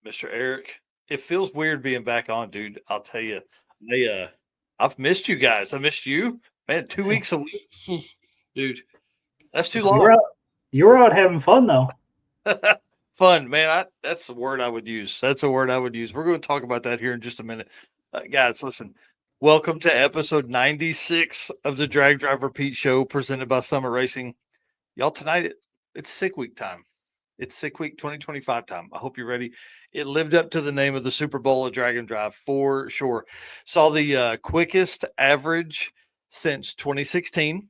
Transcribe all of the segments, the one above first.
Mr. Eric. It feels weird being back on, dude. I'll tell you. I've missed you guys. I missed you. Man, 2 weeks a week. Dude, that's too You were long. out, you were out having fun though. Fun, man. That's the word I would use. That's a word I would use. We're going to talk about that here in just a minute. Guys, listen. Welcome to episode 96 of the Drag Driver Pete Show presented by Summit Racing. Y'all, tonight it's sick week time. It's sick week 2025 time. I hope you're ready. It lived up to the name of the Super Bowl of Drag and Drive for sure. Saw the quickest average since 2016.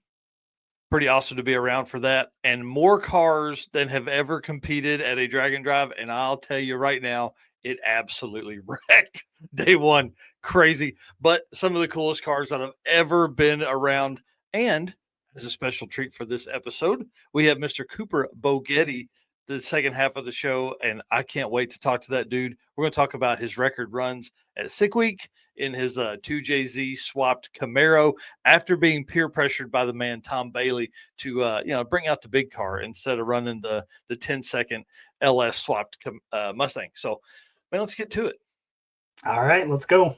Pretty awesome to be around for that. And more cars than have ever competed at a Drag and Drive. And I'll tell you right now, it absolutely wrecked day one. Crazy. But some of the coolest cars that have ever been around. And as a special treat for this episode, we have Mr. Cooper Bogetti, the second half of the show. And I can't wait to talk to that dude. We're going to talk about his record runs at Sick Week in his 2JZ swapped Camaro after being peer pressured by the man Tom Bailey to bring out the big car instead of running the 10-second LS swapped Mustang. So, man, let's get to it. All right, let's go.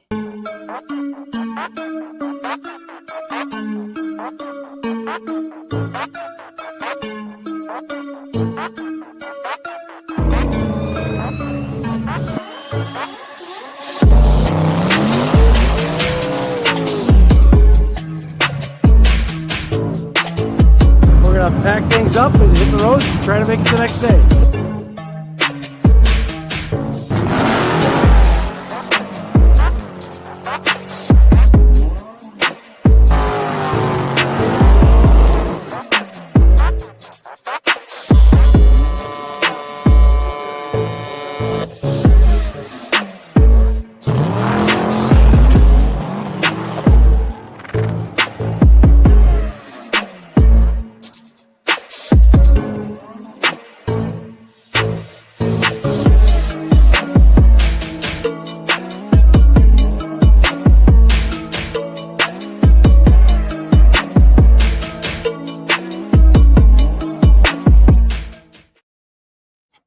We're gonna pack things up and hit the road and try to make it the next day.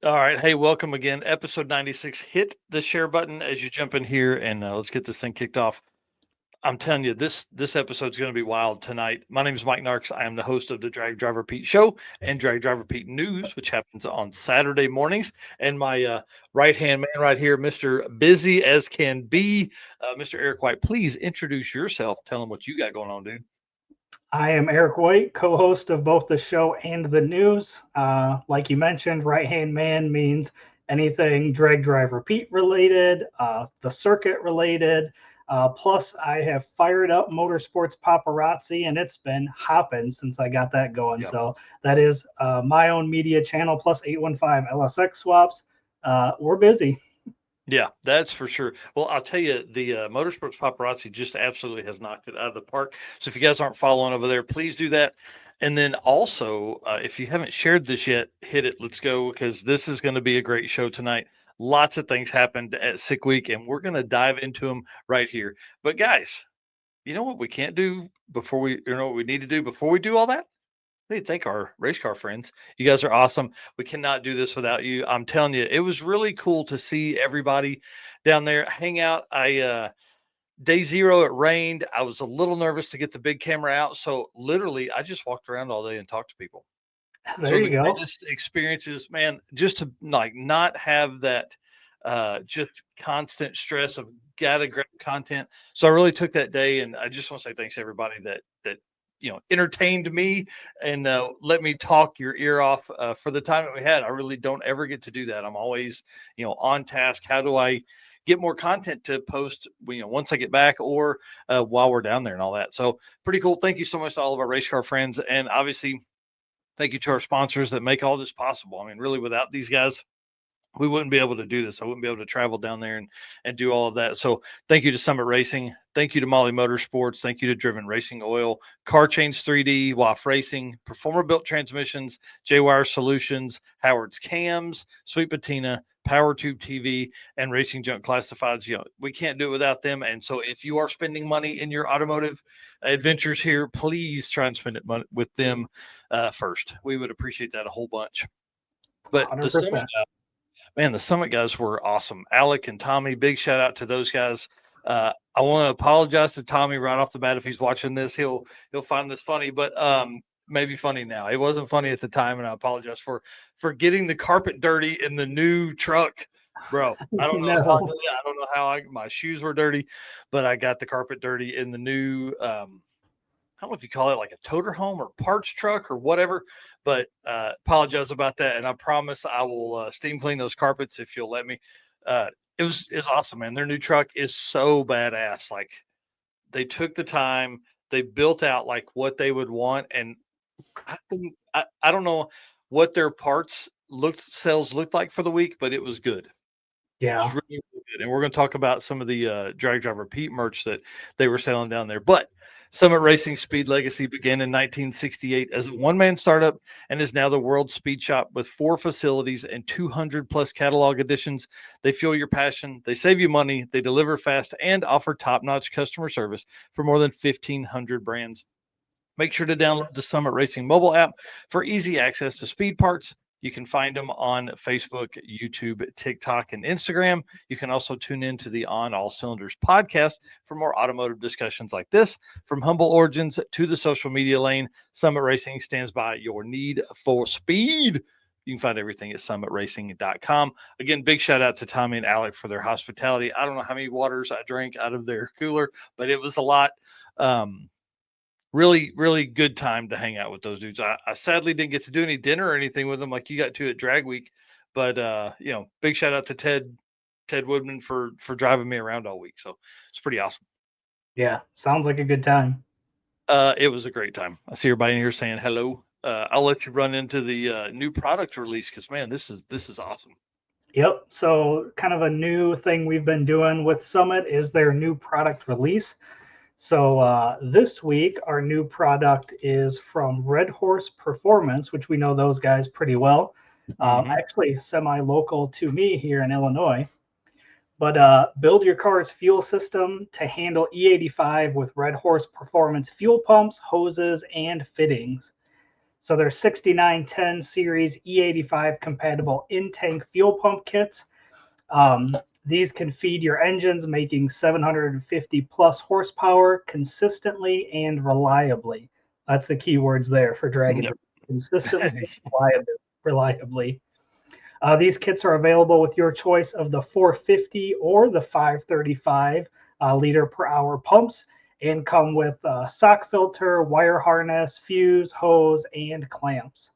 All right. Hey, welcome again. Episode 96. Hit the share button as you jump in here and let's get this thing kicked off. I'm telling you, this episode is going to be wild tonight. My name is Mike Narks. I am the host of the Drag Driver Pete Show and Drag Driver Pete News, which happens on Saturday mornings. And my right-hand man right here, Mr. Busy as Can Be, Mr. Eric White, please introduce yourself. Tell them what you got going on, dude. I am Eric White, co-host of both the show and the news. Like you mentioned, right-hand man means anything drag driver Pete related, the circuit related. Plus, I have fired up Motorsports Paparazzi, and it's been hopping since I got that going. Yep. So that is my own media channel, plus 815 LSX swaps. We're busy. Yeah, that's for sure. Well, I'll tell you, the Motorsports Paparazzi just absolutely has knocked it out of the park. So if you guys aren't following over there, please do that. And then also, if you haven't shared this yet, hit it. Let's go, because this is going to be a great show tonight. Lots of things happened at Sick Week, and we're going to dive into them right here. But guys, you know what we can't do before what we need to do before we do all that? We need to thank our race car friends. You guys are awesome. We cannot do this without you. I'm telling you, it was really cool to see everybody down there hang out. Day zero, it rained. I was a little nervous to get the big camera out. So literally I just walked around all day and talked to people. There you go. Greatest experiences, man, just to like not have that just constant stress of gotta grab content. So I really took that day, and I just want to say thanks to everybody that entertained me and let me talk your ear off for the time that we had. I really don't ever get to do that. I'm always on task. How do I get more content to post once I get back, or while we're down there and all that? So pretty cool. Thank you so much to all of our race car friends, and obviously thank you to our sponsors that make all this possible. I mean, really, without these guys, we wouldn't be able to do this. I wouldn't be able to travel down there and do all of that. So thank you to Summit Racing. Thank you to Molly Motorsports. Thank you to Driven Racing Oil, Car Change 3D, WAF Racing, Performer Built Transmissions, J-Wire Solutions, Howard's Cams, Sweet Patina, Power Tube TV, and Racing Junk Classifieds. We can't do it without them. And so if you are spending money in your automotive adventures here, please try and spend it with them first. We would appreciate that a whole bunch. But 100%. man, the Summit guys were awesome. Alec and Tommy, big shout out to those guys. I want to apologize to Tommy right off the bat if he's watching this. He'll find this funny, but maybe funny now. It wasn't funny at the time, and I apologize for getting the carpet dirty in the new truck, bro. I don't know how I No. did it. I don't know how my shoes were dirty, but I got the carpet dirty in the new. I don't know if you call it like a toter home or parts truck or whatever, but apologize about that. And I promise I will steam clean those carpets if you'll let me. It's awesome, man. Their new truck is so badass. Like they took the time, they built out like what they would want. And I don't know what their parts sales looked like for the week, but it was good. Yeah. It's really, really good. And we're going to talk about some of the Drag Driver Pete merch that they were selling down there. But Summit Racing Speed Legacy began in 1968 as a one-man startup and is now the world's speed shop with 4 facilities and 200 plus catalog editions. They fuel your passion, they save you money, they deliver fast, and offer top-notch customer service for more than 1,500 brands. Make sure to download the Summit Racing mobile app for easy access to speed parts. You can find them on Facebook, YouTube, TikTok, and Instagram. You can also tune in to the On All Cylinders podcast for more automotive discussions like this. From humble origins to the social media lane, Summit Racing stands by your need for speed. You can find everything at summitracing.com. Again, big shout out to Tommy and Alec for their hospitality. I don't know how many waters I drank out of their cooler, but it was a lot. Really, really good time to hang out with those dudes. I sadly didn't get to do any dinner or anything with them like you got to at Drag Week, but big shout out to Ted Woodman for driving me around all week. So it's pretty awesome. Yeah. Sounds like a good time. It was a great time. I see everybody in here saying hello. I'll let you run into the new product release because man, this is awesome. Yep. So kind of a new thing we've been doing with Summit is their new product release. So this week, our new product is from Red Horse Performance, which we know those guys pretty well. Actually, semi-local to me here in Illinois. But build your car's fuel system to handle E85 with Red Horse Performance fuel pumps, hoses, and fittings. So their 6910 series E85 compatible in-tank fuel pump kits. These can feed your engines, making 750 plus horsepower consistently and reliably. That's the key words there for Dragon. Yep. Consistently and reliably. These kits are available with your choice of the 450 or the 535 liter per hour pumps and come with sock filter, wire harness, fuse, hose, and clamps.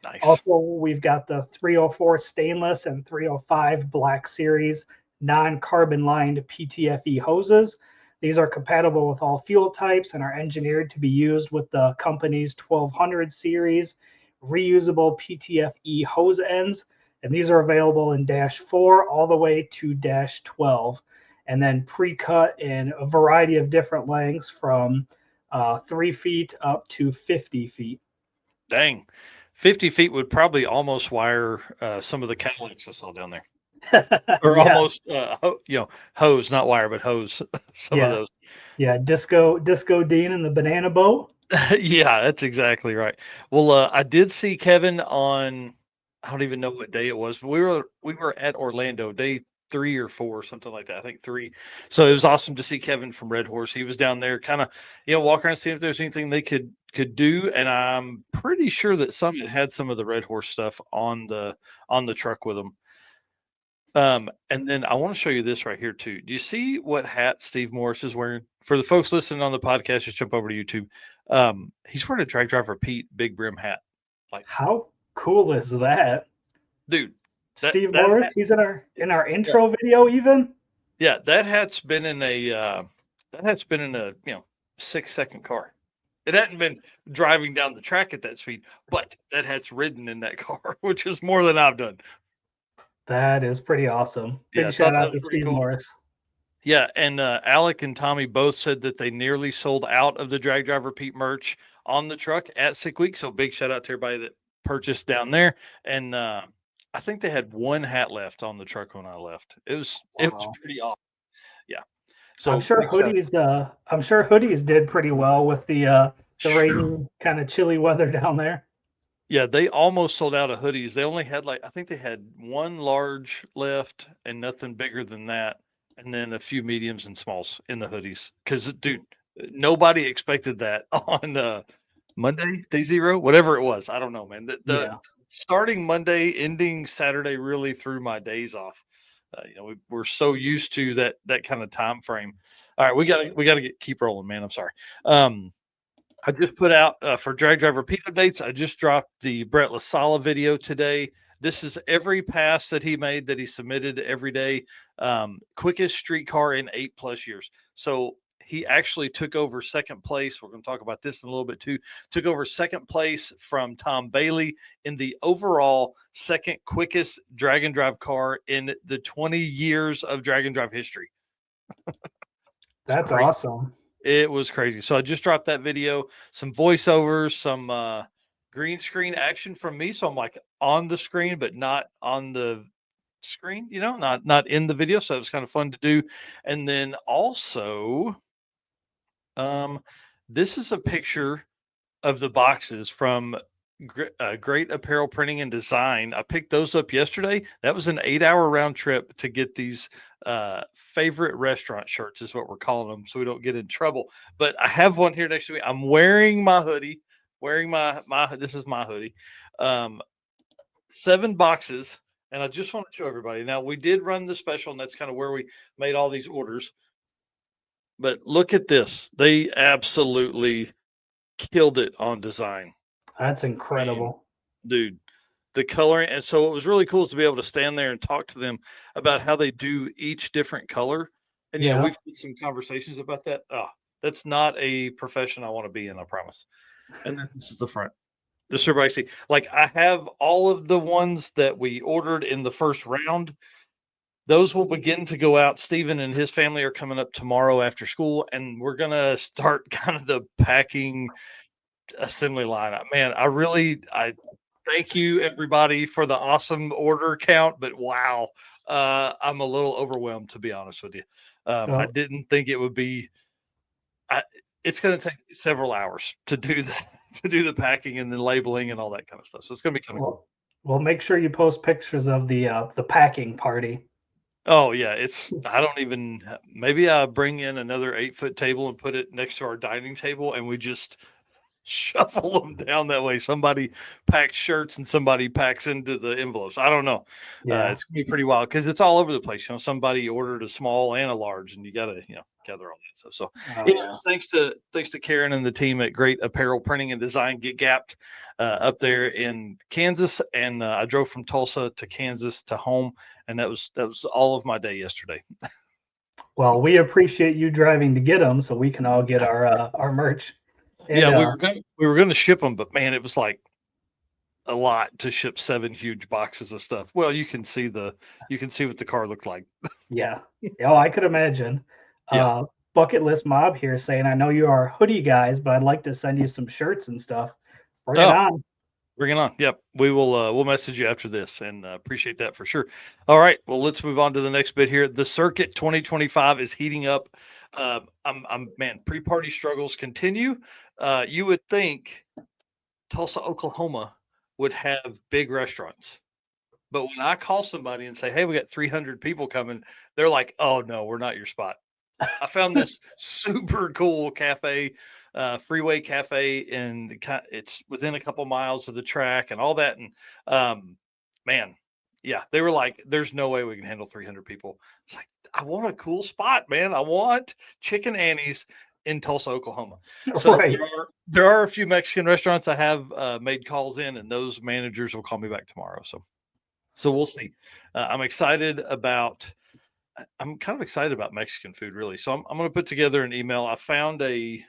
Nice. Also, we've got the 304 stainless and 305 black series non-carbon lined PTFE hoses. These are compatible with all fuel types and are engineered to be used with the company's 1200 series reusable PTFE hose ends. And these are available in -4 all the way to -12. And then pre-cut in a variety of different lengths from 3 feet up to 50 feet. Dang. 50 feet would probably almost wire some of the Cadillacs I saw down there. Or Yeah. almost, hose, not wire, but hose. Some of those. Yeah, Disco Dean and the Banana Boat. Yeah, that's exactly right. Well, I did see Kevin on, I don't even know what day it was, but we were at Orlando, day 3 or 4, or something like that. I think 3. So it was awesome to see Kevin from Red Horse. He was down there, kind of, walk around, see if there's anything they could do. And I'm pretty sure that Summit had some of the Red Horse stuff on the truck with them. And then I want to show you this right here too. Do you see what hat Steve Morris is wearing? For the folks listening on the podcast, just jump over to YouTube. He's wearing a Drag Driver Pete big brim hat. Like, how cool is that, dude? Steve Morris. Hat, he's in our intro video even. Yeah, that hat's been in a 6-second car. It hadn't been driving down the track at that speed, but that hat's ridden in that car, which is more than I've done. That is pretty awesome. Big shout out to Steve Morris. Yeah, and Alec and Tommy both said that they nearly sold out of the Drag Driver Pete merch on the truck at Sick Week. So big shout out to everybody that purchased down there. And I think they had one hat left on the truck when I left. It was pretty awesome. Yeah. So I'm sure hoodies did pretty well with the rainy kind of chilly weather down there. Yeah, they almost sold out of hoodies. They only had I think they had one large left and nothing bigger than that, and then a few mediums and smalls in the hoodies. Because, dude, nobody expected that on Monday, day zero, whatever it was. I don't know, man. The Yeah. starting Monday, ending Saturday really threw my days off. We're so used to that kind of time frame. All right, we gotta keep rolling, man. I'm sorry. I just put out for Drag Driver Pete updates. I just dropped the Brett LaSala video today. This is every pass that he made that he submitted every day. Quickest street car in 8+ years. So he actually took over second place. We're going to talk about this in a little bit too. Took over second place from Tom Bailey in the overall second quickest drag and drive car in the 20 years of drag and drive history. That's Crazy. awesome. It was crazy. So I just dropped that video, some voiceovers, some green screen action from me. So I'm like on the screen, but not on the screen, not in the video. So it was kind of fun to do. And then also, this is a picture of the boxes from Great Apparel Printing and Design. I picked those up yesterday. That was an 8-hour round trip to get these favorite restaurant shirts, is what we're calling them, so we don't get in trouble. But I have one here next to me. I'm wearing my hoodie. Wearing my this is my hoodie. 7 boxes, and I just want to show everybody. Now we did run the special, and that's kind of where we made all these orders. But look at this. They absolutely killed it on design. That's incredible. Dude, the coloring. And so what was really cool is to be able to stand there and talk to them about how they do each different color. And Yeah. we've had some conversations about that. Oh, that's not a profession I want to be in, I promise. And then this is the front. Just so everybody see. Like, I have all of the ones that we ordered in the first round. Those will begin to go out. Steven and his family are coming up tomorrow after school, and we're gonna start kind of the packing assembly line. Man, I thank you everybody for the awesome order count, but wow, I'm a little overwhelmed, to be honest with you. I didn't think it would be. It's going to take several hours to do that, to do the packing and then labeling and all that kind of stuff. So it's going to be kind of cool. Well, make sure you post pictures of the packing party. Oh yeah, I don't even. Maybe I bring in another 8-foot table and put it next to our dining table, and we just shuffle them down that way. Somebody packs shirts and somebody packs into the envelopes. I don't know. Yeah. It's gonna be pretty wild because it's all over the place. Somebody ordered a small and a large, and you got to gather all that stuff. So, thanks to Karen and the team at Great Apparel Printing and Design, Get Gapped, up there in Kansas, and I drove from Tulsa to Kansas to home, and that was all of my day yesterday. Well, we appreciate you driving to get them so we can all get our merch. And, we were gonna ship them, but man, it was like a lot to ship 7 huge boxes of stuff. Well, you can see what the car looked like. Yeah. I could imagine. Yeah. Bucket List Mob here saying, I know you are hoodie guys, but I'd like to send you some shirts and stuff. Bring it on. Bring it on. Yep. We will we'll message you after this, and appreciate that for sure. All right. Well, let's move on to the next bit here. The Circuit 2025 is heating up. Pre-party struggles continue. You would think Tulsa, Oklahoma would have big restaurants. But when I call somebody and say, hey, we got 300 people coming, they're like, oh, no, we're not your spot. I found this super cool cafe, freeway cafe, and it's within a couple miles of the track and all that. And they were like, there's no way we can handle 300 people. It's like, I want a cool spot, man. I want Chicken Annie's in Tulsa, Oklahoma. So there are a few Mexican restaurants I have made calls in, and those managers will call me back tomorrow. So we'll see. I'm kind of excited about Mexican food, really. So I'm going to put together an email. I found a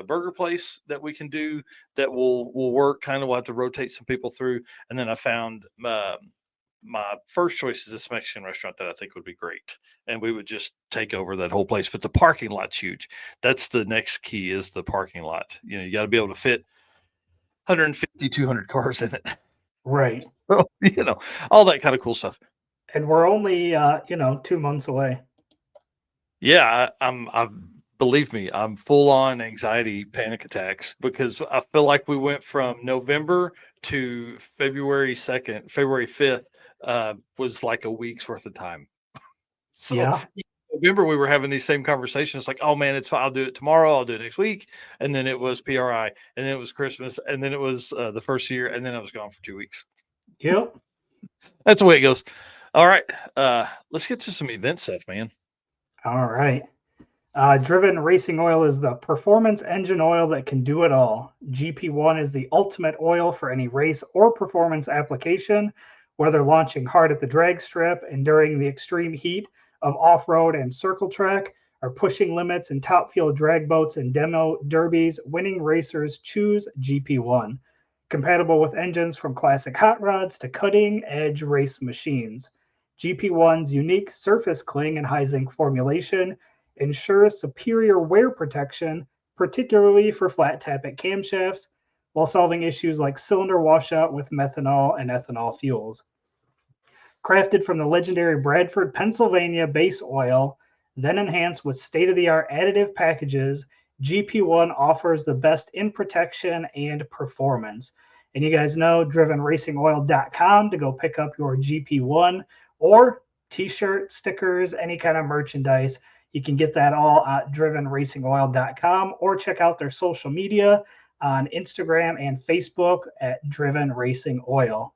burger place that we can do that will work. Kind of, we'll have to rotate some people through, and then I found my first choice is this Mexican restaurant that I think would be great, and we would just take over that whole place. But the parking lot's huge. That's the next key, is the parking lot. You got to be able to fit 150, 200 cars in it. Right. So, all that kind of cool stuff. And we're only 2 months away. Yeah, I'm believe me, I'm full on anxiety panic attacks because I feel like we went from November to February 2nd, February 5th was like a week's worth of time. So Yeah. November we were having these same conversations like, oh man, it's fine. I'll do it tomorrow. I'll do it next week. And then it was PRI, and then it was Christmas, and then it was the first year, and then I was gone for 2 weeks. Yep. That's the way it goes. All right. Let's get to some event stuff, man. All right. Driven Racing Oil is the performance engine oil that can do it all. GP1 is the ultimate oil for any race or performance application, whether launching hard at the drag strip, enduring the extreme heat of off road and circle track, or pushing limits in top fuel drag boats and demo derbies. Winning racers choose GP1. Compatible with engines from classic hot rods to cutting edge race machines. GP1's unique surface cling and high zinc formulation ensures superior wear protection, particularly for flat tappet camshafts, while solving issues like cylinder washout with methanol and ethanol fuels. Crafted from the legendary Bradford, Pennsylvania base oil, then enhanced with state of the art additive packages, GP1 offers the best in protection and performance. And you guys know drivenracingoil.com to go pick up your GP1 or t-shirt, stickers, any kind of merchandise. You can get that all at drivenracingoil.com or check out their social media on Instagram and Facebook at Driven Racing Oil.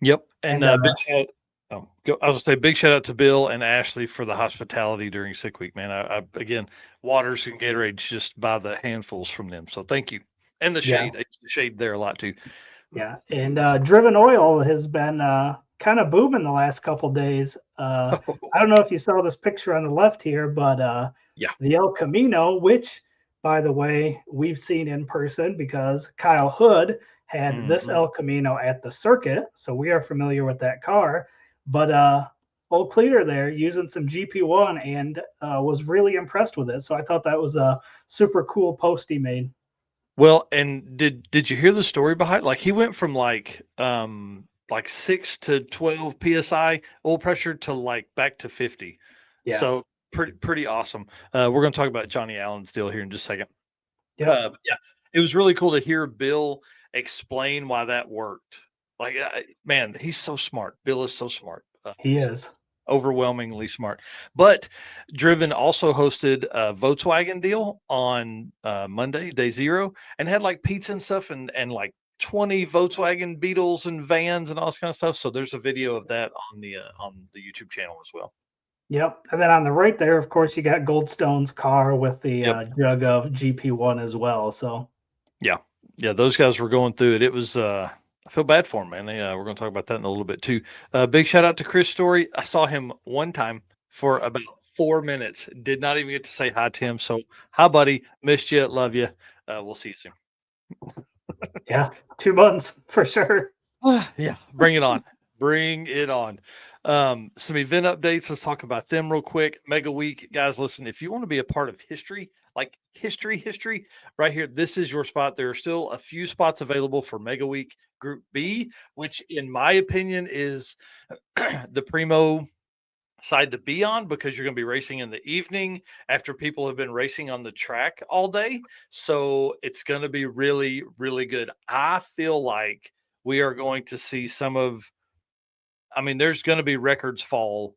Yep. And big shout I was gonna say big shout out to Bill and Ashley for the hospitality during sick week, man. I again, waters and Gatorades just by the handfuls from them. So thank you. And the shade. I use the shade there a lot too. Yeah. And Driven Oil has been kind of booming the last couple days. I don't know if you saw this picture on the left here, but the El Camino, which, by the way, we've seen in person because Kyle Hood had this El Camino at the circuit, so we are familiar with that car. But old Cleater there using some GP1 and was really impressed with it. So I thought that was a super cool post he made. Well, and did you hear the story behind? Like he went from like 6 to 12 psi oil pressure to like back to 50. Yeah. So pretty awesome. We're going to talk about Johnny Allen's deal here in just a second. Yeah. It was really cool to hear Bill explain why that worked. Like, man, he's so smart. Bill is so smart. He is overwhelmingly smart. But Driven also hosted a Volkswagen deal on Monday, day 0, and had like pizza and stuff and like 20 Volkswagen Beetles and vans and all this kind of stuff. So there's a video of that on the YouTube channel as well. Yep. And then on the right there, of course, you got Goldstone's car with the jug of GP1 as well. So yeah, those guys were going through it. It was I feel bad for him, man. We're going to talk about that in a little bit too. Big shout out to Chris Story. I saw him one time for about 4 minutes. Did not even get to say hi to him. So hi, buddy. Missed you. Love you. We'll see you soon. Yeah, 2 months for sure. Yeah, bring it on. Bring it on. Some event updates. Let's talk about them real quick. Mega Week, guys. Listen, if you want to be a part of history, like history, right here, this is your spot. There are still a few spots available for Mega Week Group B, which, in my opinion, is the primo side to be on because you're going to be racing in the evening after people have been racing on the track all day. So it's going to be really, really good. I feel like we are going to see there's going to be records fall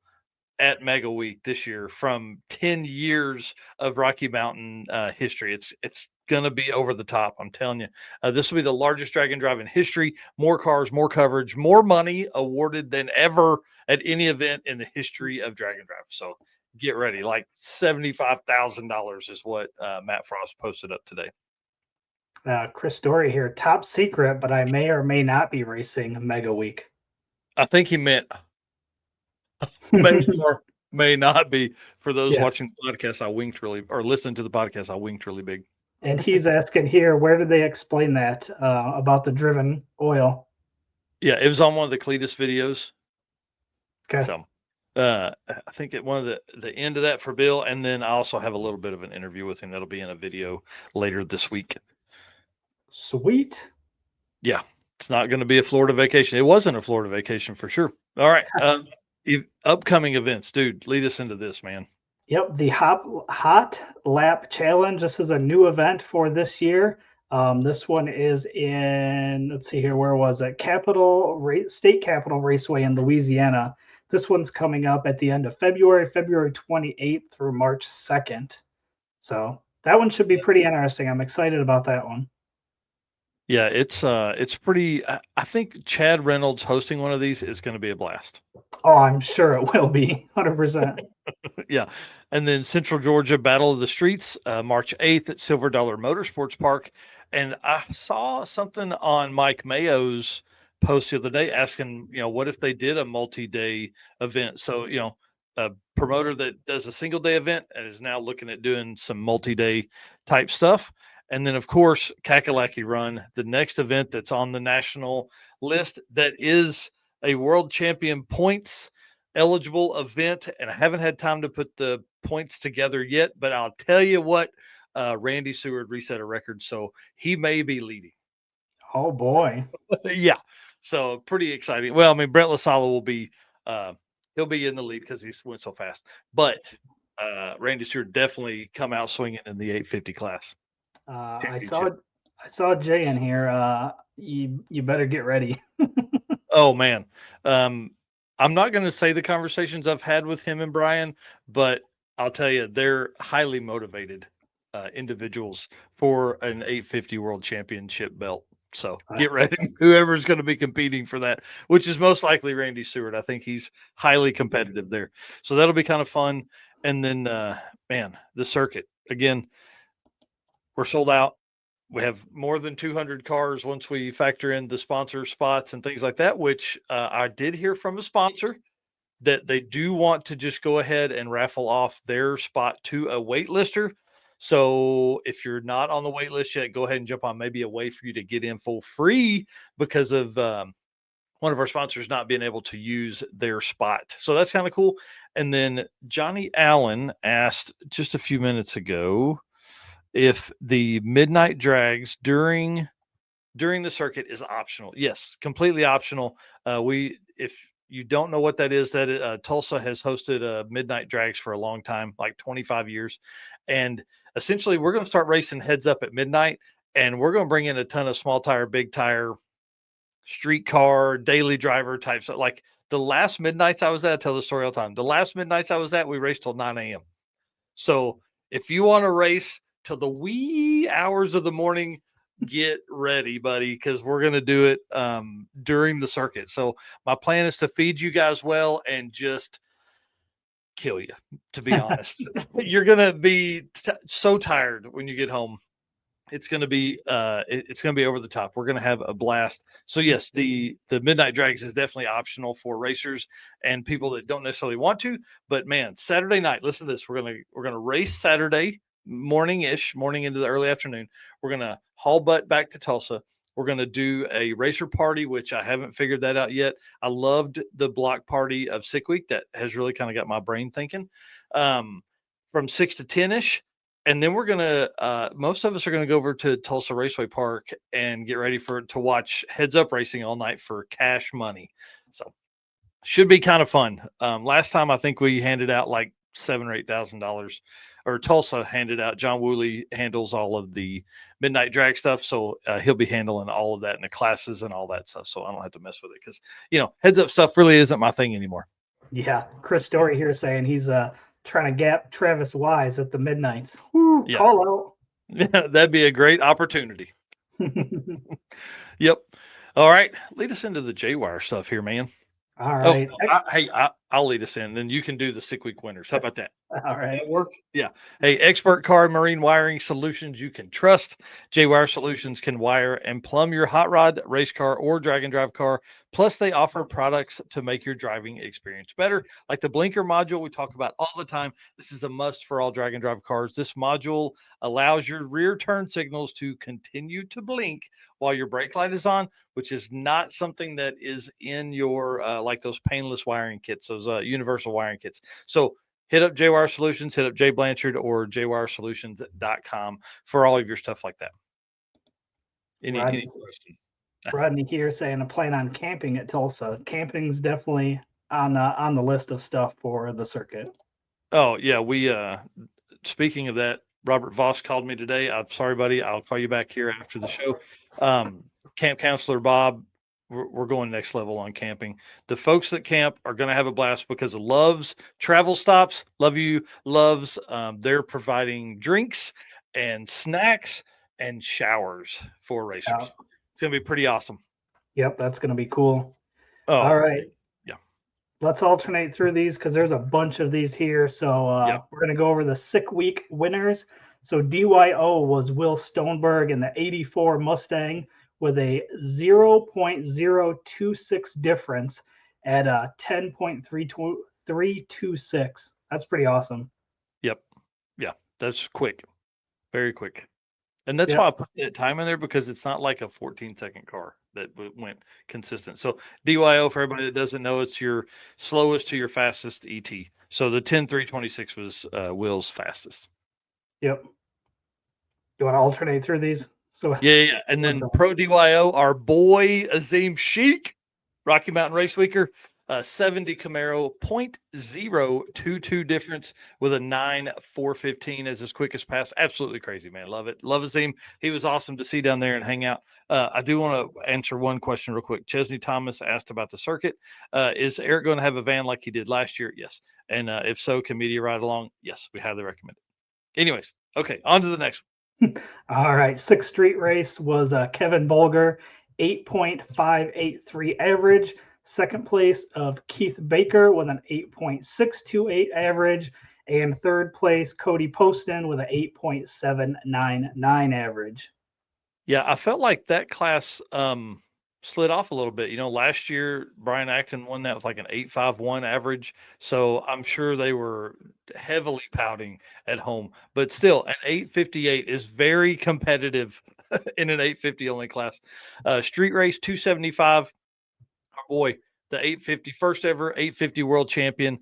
at Mega Week this year from 10 years of Rocky Mountain history. It's going to be over the top. I'm telling you, this will be the largest drag and drive in history. More cars, more coverage, more money awarded than ever at any event in the history of drag and drive. So get ready. Like $75,000 is what Matt Frost posted up today. Chris Story here, top secret, but I may or may not be racing Mega Week. I think he meant may or may not be. For those watching the podcast, I winked or listening to the podcast, I winked really big. And he's asking here, where did they explain that about the Driven oil? Yeah, it was on one of the Cletus videos. Okay. So I think at one of the end of that for Bill, and then I also have a little bit of an interview with him that'll be in a video later this week. Sweet. Yeah, it's not going to be a Florida vacation. It wasn't a Florida vacation for sure. All right. Upcoming events, dude, lead us into this, man. Yep, the Hot Lap Challenge. This is a new event for this year. This one is in, let's see here, where was it? State Capitol Raceway in Louisiana. This one's coming up at the end of February 28th through March 2nd. So that one should be pretty interesting. I'm excited about that one. Yeah, it's pretty. I think Chad Reynolds hosting one of these is going to be a blast. Oh, I'm sure it will be 100%. Yeah, and then Central Georgia Battle of the Streets, March 8th at Silver Dollar Motorsports Park, and I saw something on Mike Mayo's post the other day asking, what if they did a multi-day event? So, a promoter that does a single day event and is now looking at doing some multi-day type stuff. And then, of course, Kakalaki Run, the next event that's on the national list that is a world champion points eligible event. And I haven't had time to put the points together yet, but I'll tell you what, Randy Seward reset a record, so he may be leading. Oh, boy. Yeah. So pretty exciting. Well, I mean, Brett LaSala will be, he'll be in the lead because he went so fast, but Randy Stewart definitely come out swinging in the 850 class. I saw Jay in here. You better get ready. Oh man. I'm not going to say the conversations I've had with him and Brian, but I'll tell you, they're highly motivated individuals for an 850 World Championship belt. So get ready, whoever's going to be competing for that, which is most likely Randy Seward. I think he's highly competitive there. So that'll be kind of fun. And then, man, the circuit again, we're sold out. We have more than 200 cars once we factor in the sponsor spots and things like that, which I did hear from a sponsor that they do want to just go ahead and raffle off their spot to a waitlister. So if you're not on the wait list yet, go ahead and jump on maybe a way for you to get in for free because of one of our sponsors not being able to use their spot. So that's kind of cool. And then Johnny Allen asked just a few minutes ago if the midnight drags during the circuit is optional. Yes, completely optional. If you don't know what that is, that Tulsa has hosted midnight drags for a long time, like 25 years. And essentially we're going to start racing heads up at midnight, and we're going to bring in a ton of small tire, big tire, street car, daily driver types. Like the last midnights I was at, I tell the story all the time. The last midnights I was at, we raced till 9 a.m. So if you want to race till the wee hours of the morning, get ready, buddy, because we're going to do it during the circuit. So my plan is to feed you guys well and just kill you, to be honest. You're going to be so tired when you get home. It's going to be it's going to be over the top. We're going to have a blast. So yes, the midnight drags is definitely optional for racers and people that don't necessarily want to. But man, Saturday night, listen to this. We're gonna race Saturday morning into the early afternoon. We're gonna haul butt back to Tulsa. We're gonna do a racer party, which I haven't figured that out yet. I loved the block party of Sick Week. That has really kind of got my brain thinking. From 6 to 10ish. And then we're gonna most of us are gonna go over to Tulsa Raceway Park and get ready to watch heads up racing all night for cash money. So should be kind of fun. Last time I think we handed out like $7,000 or $8,000, or Tulsa handed out. John Woolley handles all of the midnight drag stuff, so he'll be handling all of that in the classes and all that stuff. So I don't have to mess with it because heads up stuff really isn't my thing anymore. Yeah, Chris Story here saying he's trying to gap Travis Wise at the midnights. Woo, yeah. Call out. Yeah, that'd be a great opportunity. Yep. All right. Lead us into the J-Wire stuff here, man. All right. I'll lead us in. Then you can do the Sick Week winners. How about that? All right. That work? Yeah. Hey, expert car marine wiring solutions you can trust. J-Wire Solutions can wire and plumb your hot rod, race car, or drag and drive car. Plus, they offer products to make your driving experience better, like the blinker module we talk about all the time. This is a must for all drag and drive cars. This module allows your rear turn signals to continue to blink while your brake light is on, which is not something that is in your like those painless wiring kits, those universal wiring kits. So hit up J-Wire Solutions, hit up Jay Blanchard or jwiresolutions.com for all of your stuff like that. Any question? Rodney here saying I plan on camping at Tulsa. Camping's definitely on the list of stuff for the circuit. Oh yeah, we speaking of that, Robert Voss called me today. I'm sorry, buddy. I'll call you back here after the show. Camp counselor Bob, we're going next level on camping. The folks that camp are going to have a blast because of Love's travel stops. Love you, Love's. They're providing drinks and snacks and showers for racers. Yeah. It's going to be pretty awesome. Yep, that's going to be cool. Oh, All right. yeah. Let's alternate through these because there's a bunch of these here. So we're going to go over the sick week winners. So DYO was Will Stoneberg in the 84 Mustang with a 0.026 difference at 10.326. That's pretty awesome. Yep. Yeah. That's quick. Very quick. And that's Yep. why I put that time in there, because it's not like a 14-second car that went consistent. So DYO, for everybody that doesn't know, it's your slowest to your fastest ET. So the 10.326 was Will's fastest. Yep. You want to alternate through these? So Yeah. And then Pro DYO, our boy Azim Sheik, Rocky Mountain Race Weeker, 70 Camaro, 0.022 difference with a 9.415 as his quickest pass. Absolutely crazy, man. Love it. Love Azim. He was awesome to see down there and hang out. I do want to answer one question real quick. Chesney Thomas asked about the circuit. Is Eric going to have a van like he did last year? Yes. And if so, can media ride along? Yes, we highly recommend it. Anyways, okay, on to the next one. All right. 6th Street race was Kevin Bulger, 8.583 average. Second place of Keith Baker with an 8.628 average. And third place, Cody Poston with an 8.799 average. Yeah, I felt like that class slid off a little bit. Last year Brian Acton won that with like an 8.51 average. So I'm sure they were heavily pouting at home, but still an 8.58 is very competitive in an 850 only class. Street race 275. Our boy, the 850 first ever 850 world champion,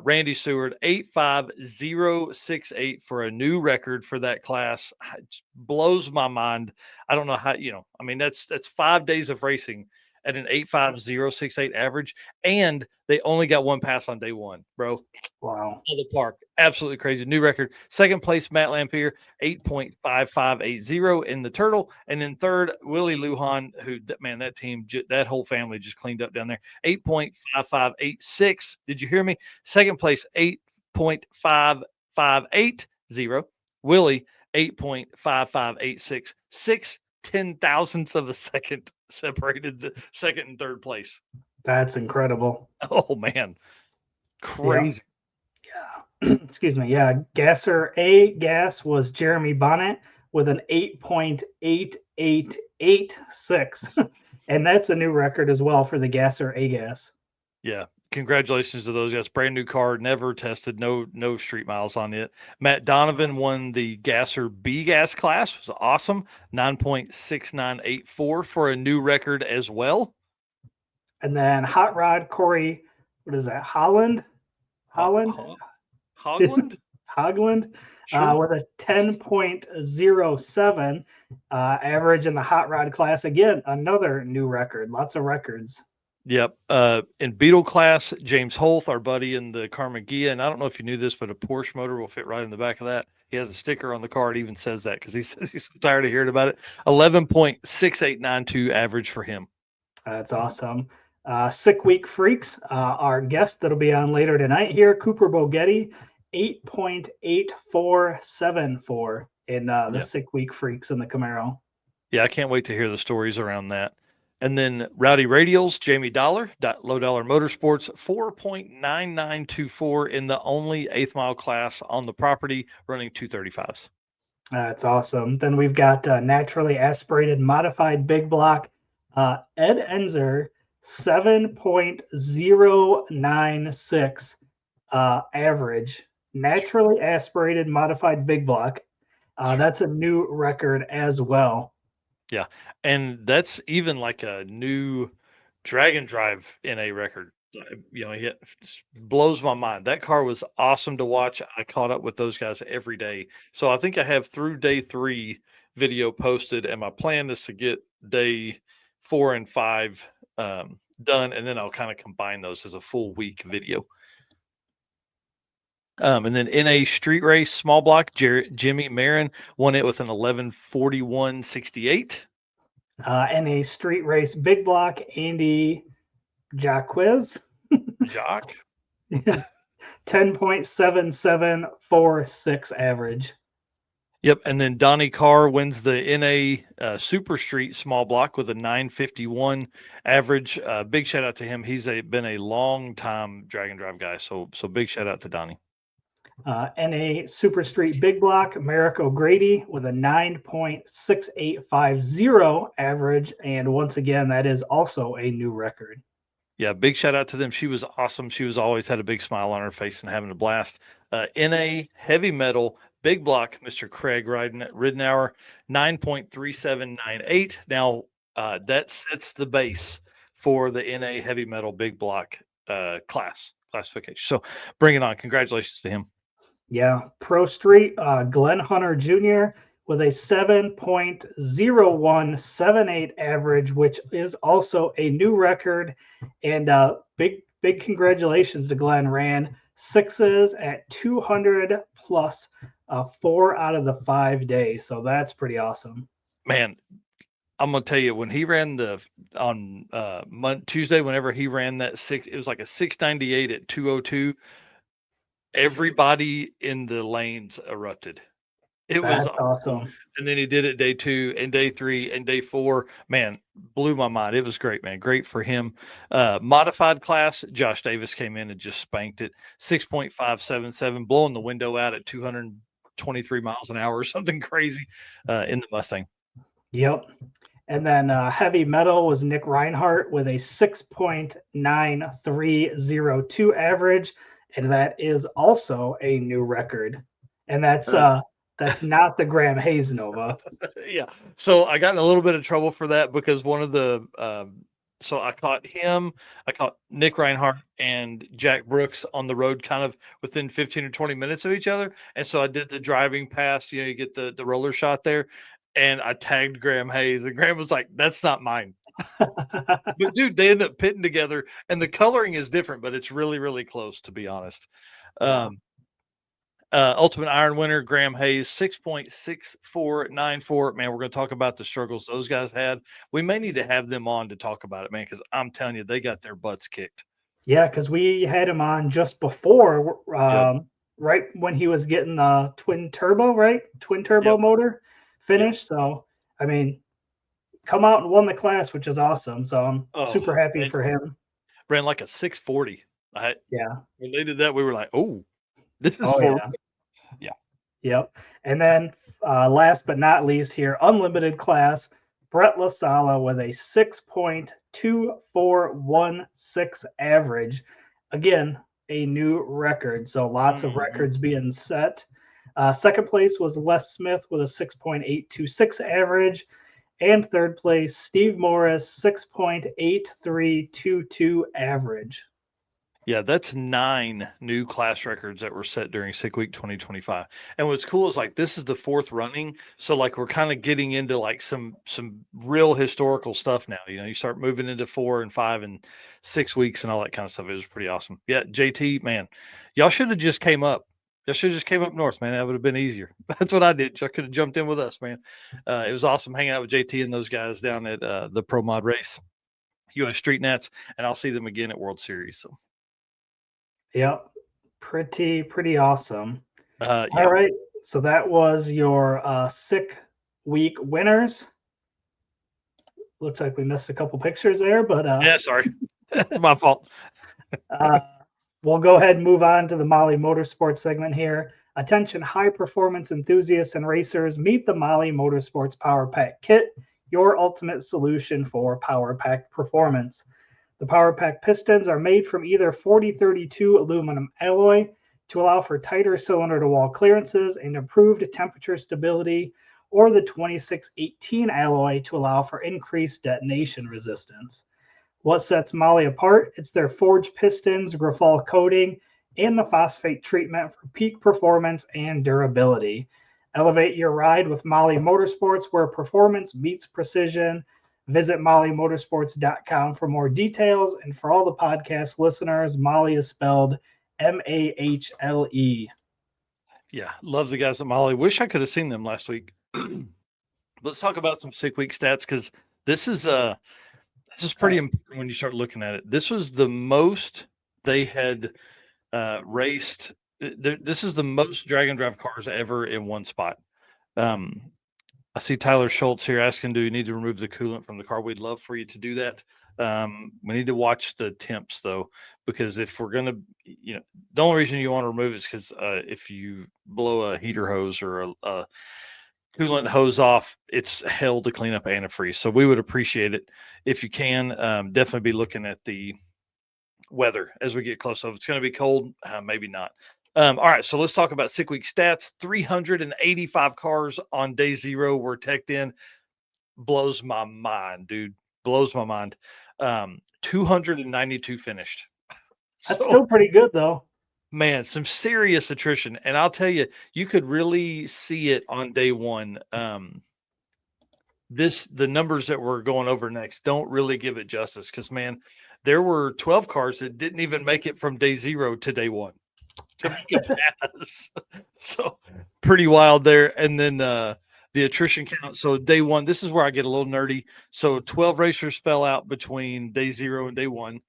Randy Seward, 85068 for a new record for that class. It blows my mind. I don't know how, I mean, that's 5 days of racing at an 85068 average, and they only got one pass on day one, bro. Wow. The park. Absolutely crazy. New record. Second place, Matt Lampier, 8.5580 in the Turtle. And then third, Willie Lujan, who, man, that team, that whole family just cleaned up down there. 8.5586. Did you hear me? Second place, 8.5580. Willie, 8.5586. 6/10,000ths of a second separated the second and third place. That's incredible. Oh, man. Crazy. Yeah. Excuse me. Yeah. Gasser A gas was Jeremy Bonnet with an 8.8886. And that's a new record as well for the Gasser A gas. Yeah. Congratulations to those guys. Brand new car, never tested, no street miles on it. Matt Donovan won the Gasser B gas class. It was awesome. 9.6984 for a new record as well. And then Hot Rod Corey, what is that? Hogland? Hogland, Sure. with a 10.07 average in the hot rod class. Again, another new record. Lots of records. Yep. In Beetle class, James Holth, our buddy in the Carmagia, and I don't know if you knew this, but a Porsche motor will fit right in the back of that. He has a sticker on the car. It even says that because he says he's so tired of hearing about it. 11.6892 average for him. That's awesome. Sick Week Freaks, our guest that'll be on later tonight here, Cooper Bogetti, 8.8474 in the Sick Week Freaks in the Camaro. Yeah, I can't wait to hear the stories around that. And then Rowdy Radials, Jamie Dollar, Low Dollar Motorsports, 4.9924 in the only 8th mile class on the property, running 235s. That's awesome. Then we've got naturally aspirated modified big block, Ed Enzer, 7.096 average. Naturally aspirated modified big block. That's a new record as well. Yeah, and that's even like a new Dragon Drive NA record. It blows my mind. That car was awesome to watch. I caught up with those guys every day. So I think I have through day 3 video posted, and my plan is to get day 4 and 5 done, and then I'll kind of combine those as a full week video. And then in a street race small block, Jimmy Marin won it with an 11:41.68. In a street race big block, Andy Jacquez, Jacques. 10.7746 average. Yep, and then Donnie Carr wins the NA Super Street small block with a 9:51 average. Big shout out to him. He's been a long time drag and drive guy. So big shout out to Donnie. In a Super Street big block, Merrick O'Grady with a 9.6850 average, and once again, that is also a new record. Yeah, big shout out to them. She was awesome. She was always had a big smile on her face and having a blast. NA heavy metal big block, Mr. Craig Ridenour, 9.3798. Now that sets the base for the NA heavy metal big block classification. So bring it on. Congratulations to him. Yeah, Pro Street, Glenn Hunter Jr. with a 7.0178 average, which is also a new record. And big congratulations to Glenn. Ran sixes at 200 plus 4 out of the 5 days. So that's pretty awesome. Man, I'm gonna tell you, when he ran on Tuesday, whenever he ran that it was like a 698 at 202. Everybody in the lanes erupted. It was awesome. And then he did it day 2 and day 3 and day 4. Man, blew my mind. It was great, man. Great for him. Modified class, Josh Davis came in and just spanked it. 6.577, blowing the window out at 223 miles an hour or something crazy in the Mustang. Yep. And then heavy metal was Nick Reinhardt with a 6.9302 average. And that is also a new record. And that's not the Graham Hayes Nova. Yeah. So I got in a little bit of trouble for that because one of the so I caught Nick Reinhardt and Jack Brooks on the road kind of within 15 or 20 minutes of each other. And so I did the driving past, you get the roller shot there, and I tagged Graham Hayes, and Graham was like, "That's not mine." But dude, they end up pitting together, and the coloring is different, but it's really, really close, to be honest. Ultimate Iron winner, Graham Hayes, 6.6494. Man, we're going to talk about the struggles those guys had. We may need to have them on to talk about it, man, because I'm telling you, they got their butts kicked. Yeah, because we had him on just before, right when he was getting the twin turbo motor finished. Yep. So, I mean, come out and won the class, which is awesome. So I'm super happy for him. Ran like a 640. Yeah. When they did that, we were like, oh, this is yeah. Yep. And then last but not least here, unlimited class, Brett LaSala with a 6.2416 average. Again, a new record. So lots of records being set. Second place was Les Smith with a 6.826 average. And third place, Steve Morris, 6.8322 average. Yeah, that's 9 new class records that were set during Sick Week 2025. And what's cool is like this is the 4th running, so like we're kind of getting into like some real historical stuff now. You start moving into 4 and 5 and 6 weeks and all that kind of stuff. It was pretty awesome. Yeah, JT, man, y'all should have just came up. Y'all should have just came up north, man. That would have been easier. That's what I did. Y'all could have jumped in with us, man. It was awesome hanging out with JT and those guys down at the Pro Mod race, US Street Nats, and I'll see them again at World Series. So. Yep, pretty awesome. Yeah. All right, so that was your Sick Week winners. Looks like we missed a couple pictures there, but yeah, sorry, that's my fault. We'll go ahead and move on to the Molly Motorsports segment here. Attention, high performance enthusiasts and racers, meet the Molly Motorsports Power Pack Kit, your ultimate solution for power pack performance. The Power Pack pistons are made from either 4032 aluminum alloy to allow for tighter cylinder-to-wall clearances and improved temperature stability, or the 2618 alloy to allow for increased detonation resistance. What sets Molly apart? It's their forged pistons, Grafal coating, and the phosphate treatment for peak performance and durability. Elevate your ride with Molly Motorsports, where performance meets precision. Visit mollymotorsports.com for more details. And for all the podcast listeners, Molly is spelled Mahle. Yeah, love the guys at Molly. Wish I could have seen them last week. Let's talk about some sick week stats because this is pretty important when you start looking at it. This was the most they had raced. This is the most drag and drive cars ever in one spot. I see Tyler Schultz here asking, do you need to remove the coolant from the car? We'd love for you to do that. We need to watch the temps though, because if we're going to, the only reason you want to remove it is because if you blow a heater hose or a coolant hose off, it's hell to clean up antifreeze. So we would appreciate it if you can. Definitely be looking at the weather as we get close. So if it's going to be cold, maybe not. All right, so let's talk about sick week stats. 385 cars on day 0 were teched in. Blows my mind, dude. Blows my mind. 292 finished. That's still pretty good, though. Man, some serious attrition. And I'll tell you, you could really see it on day 1. The numbers that we're going over next don't really give it justice because, man, there were 12 cars that didn't even make it from day 0 to day 1 to make a pass. So pretty wild there. And then the attrition count. So day 1, this is where I get a little nerdy. So 12 racers fell out between day 0 and day 1.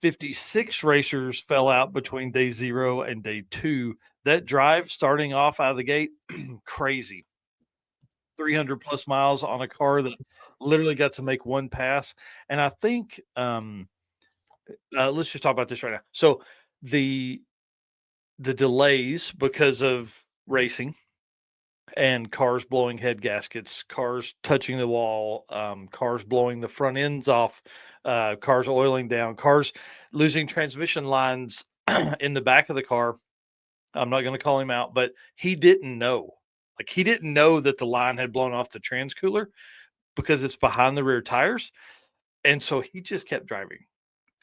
56 racers fell out between day 0 and day 2. That drive starting off out of the gate, crazy. 300 plus miles on a car that literally got to make one pass. And I think, let's just talk about this right now. So the delays because of racing and cars blowing head gaskets, cars touching the wall, cars blowing the front ends off, cars oiling down, cars losing transmission lines in the back of the car. I'm not going to call him out, but he didn't know. Like, he didn't know that the line had blown off the transcooler because it's behind the rear tires. And so he just kept driving.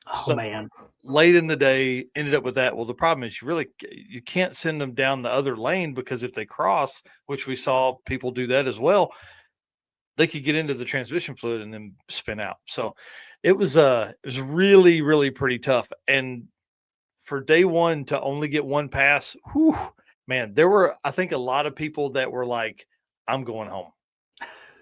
Oh, man. Late in the day, ended up with that. Well, the problem is you can't send them down the other lane because if they cross, which we saw people do that as well, they could get into the transmission fluid and then spin out. So it was really, really pretty tough. And for day 1 to only get one pass, whew, man, there were, I think, a lot of people that were like, I'm going home.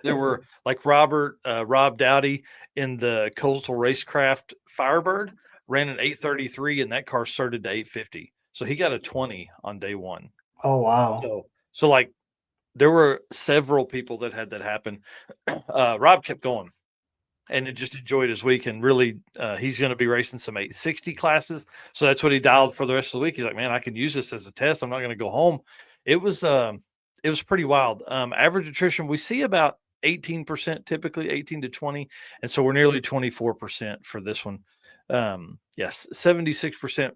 There were like Rob Dowdy in the Coastal Racecraft Firebird ran an 833 and that car started to 850. So he got a 20 on day 1. Oh, wow. So like there were several people that had that happen. Rob kept going and it just enjoyed his week. And really, he's going to be racing some 860 classes. So that's what he dialed for the rest of the week. He's like, man, I can use this as a test. I'm not going to go home. It was pretty wild. Average attrition, we see about 18%, typically 18 to 20. And so we're nearly 24% for this one. Yes, 76%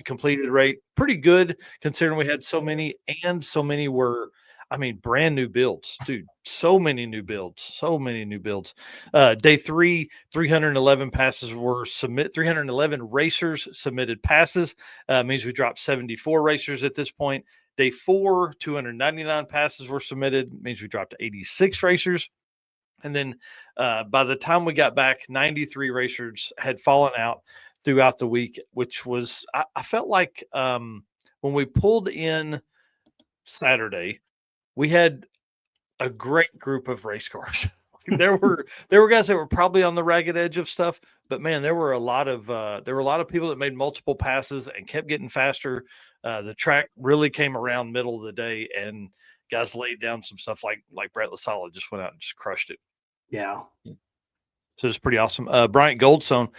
completed rate. Pretty good considering we had so many, and so many were, brand new builds, dude. So many new builds. Day 3, 311 passes were 311 racers submitted passes. Means we dropped 74 racers at this point. Day 4, 299 passes were submitted. Means we dropped 86 racers. And then by the time we got back, 93 racers had fallen out throughout the week, which was, I felt like when we pulled in Saturday, we had a great group of race cars. there were guys that were probably on the ragged edge of stuff, but man, there were a lot of people that made multiple passes and kept getting faster. The track really came around middle of the day, and guys laid down some stuff like Brett LaSala just went out and just crushed it. Yeah. So it's pretty awesome. Bryant Goldstone,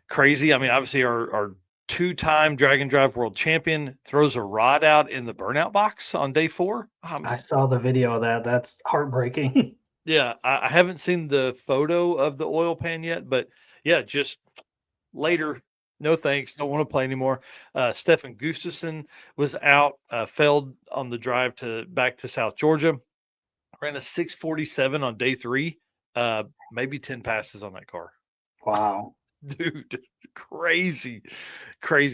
crazy. Obviously our 2-time drag and drive world champion throws a rod out in the burnout box on day 4. I saw the video of that. That's heartbreaking. Yeah, I haven't seen the photo of the oil pan yet, but yeah, just later. No thanks. Don't want to play anymore. Stefan Gustafson was out, failed on the drive back to South Georgia. Ran a 647 on day 3. Maybe 10 passes on that car. Wow. Dude, crazy.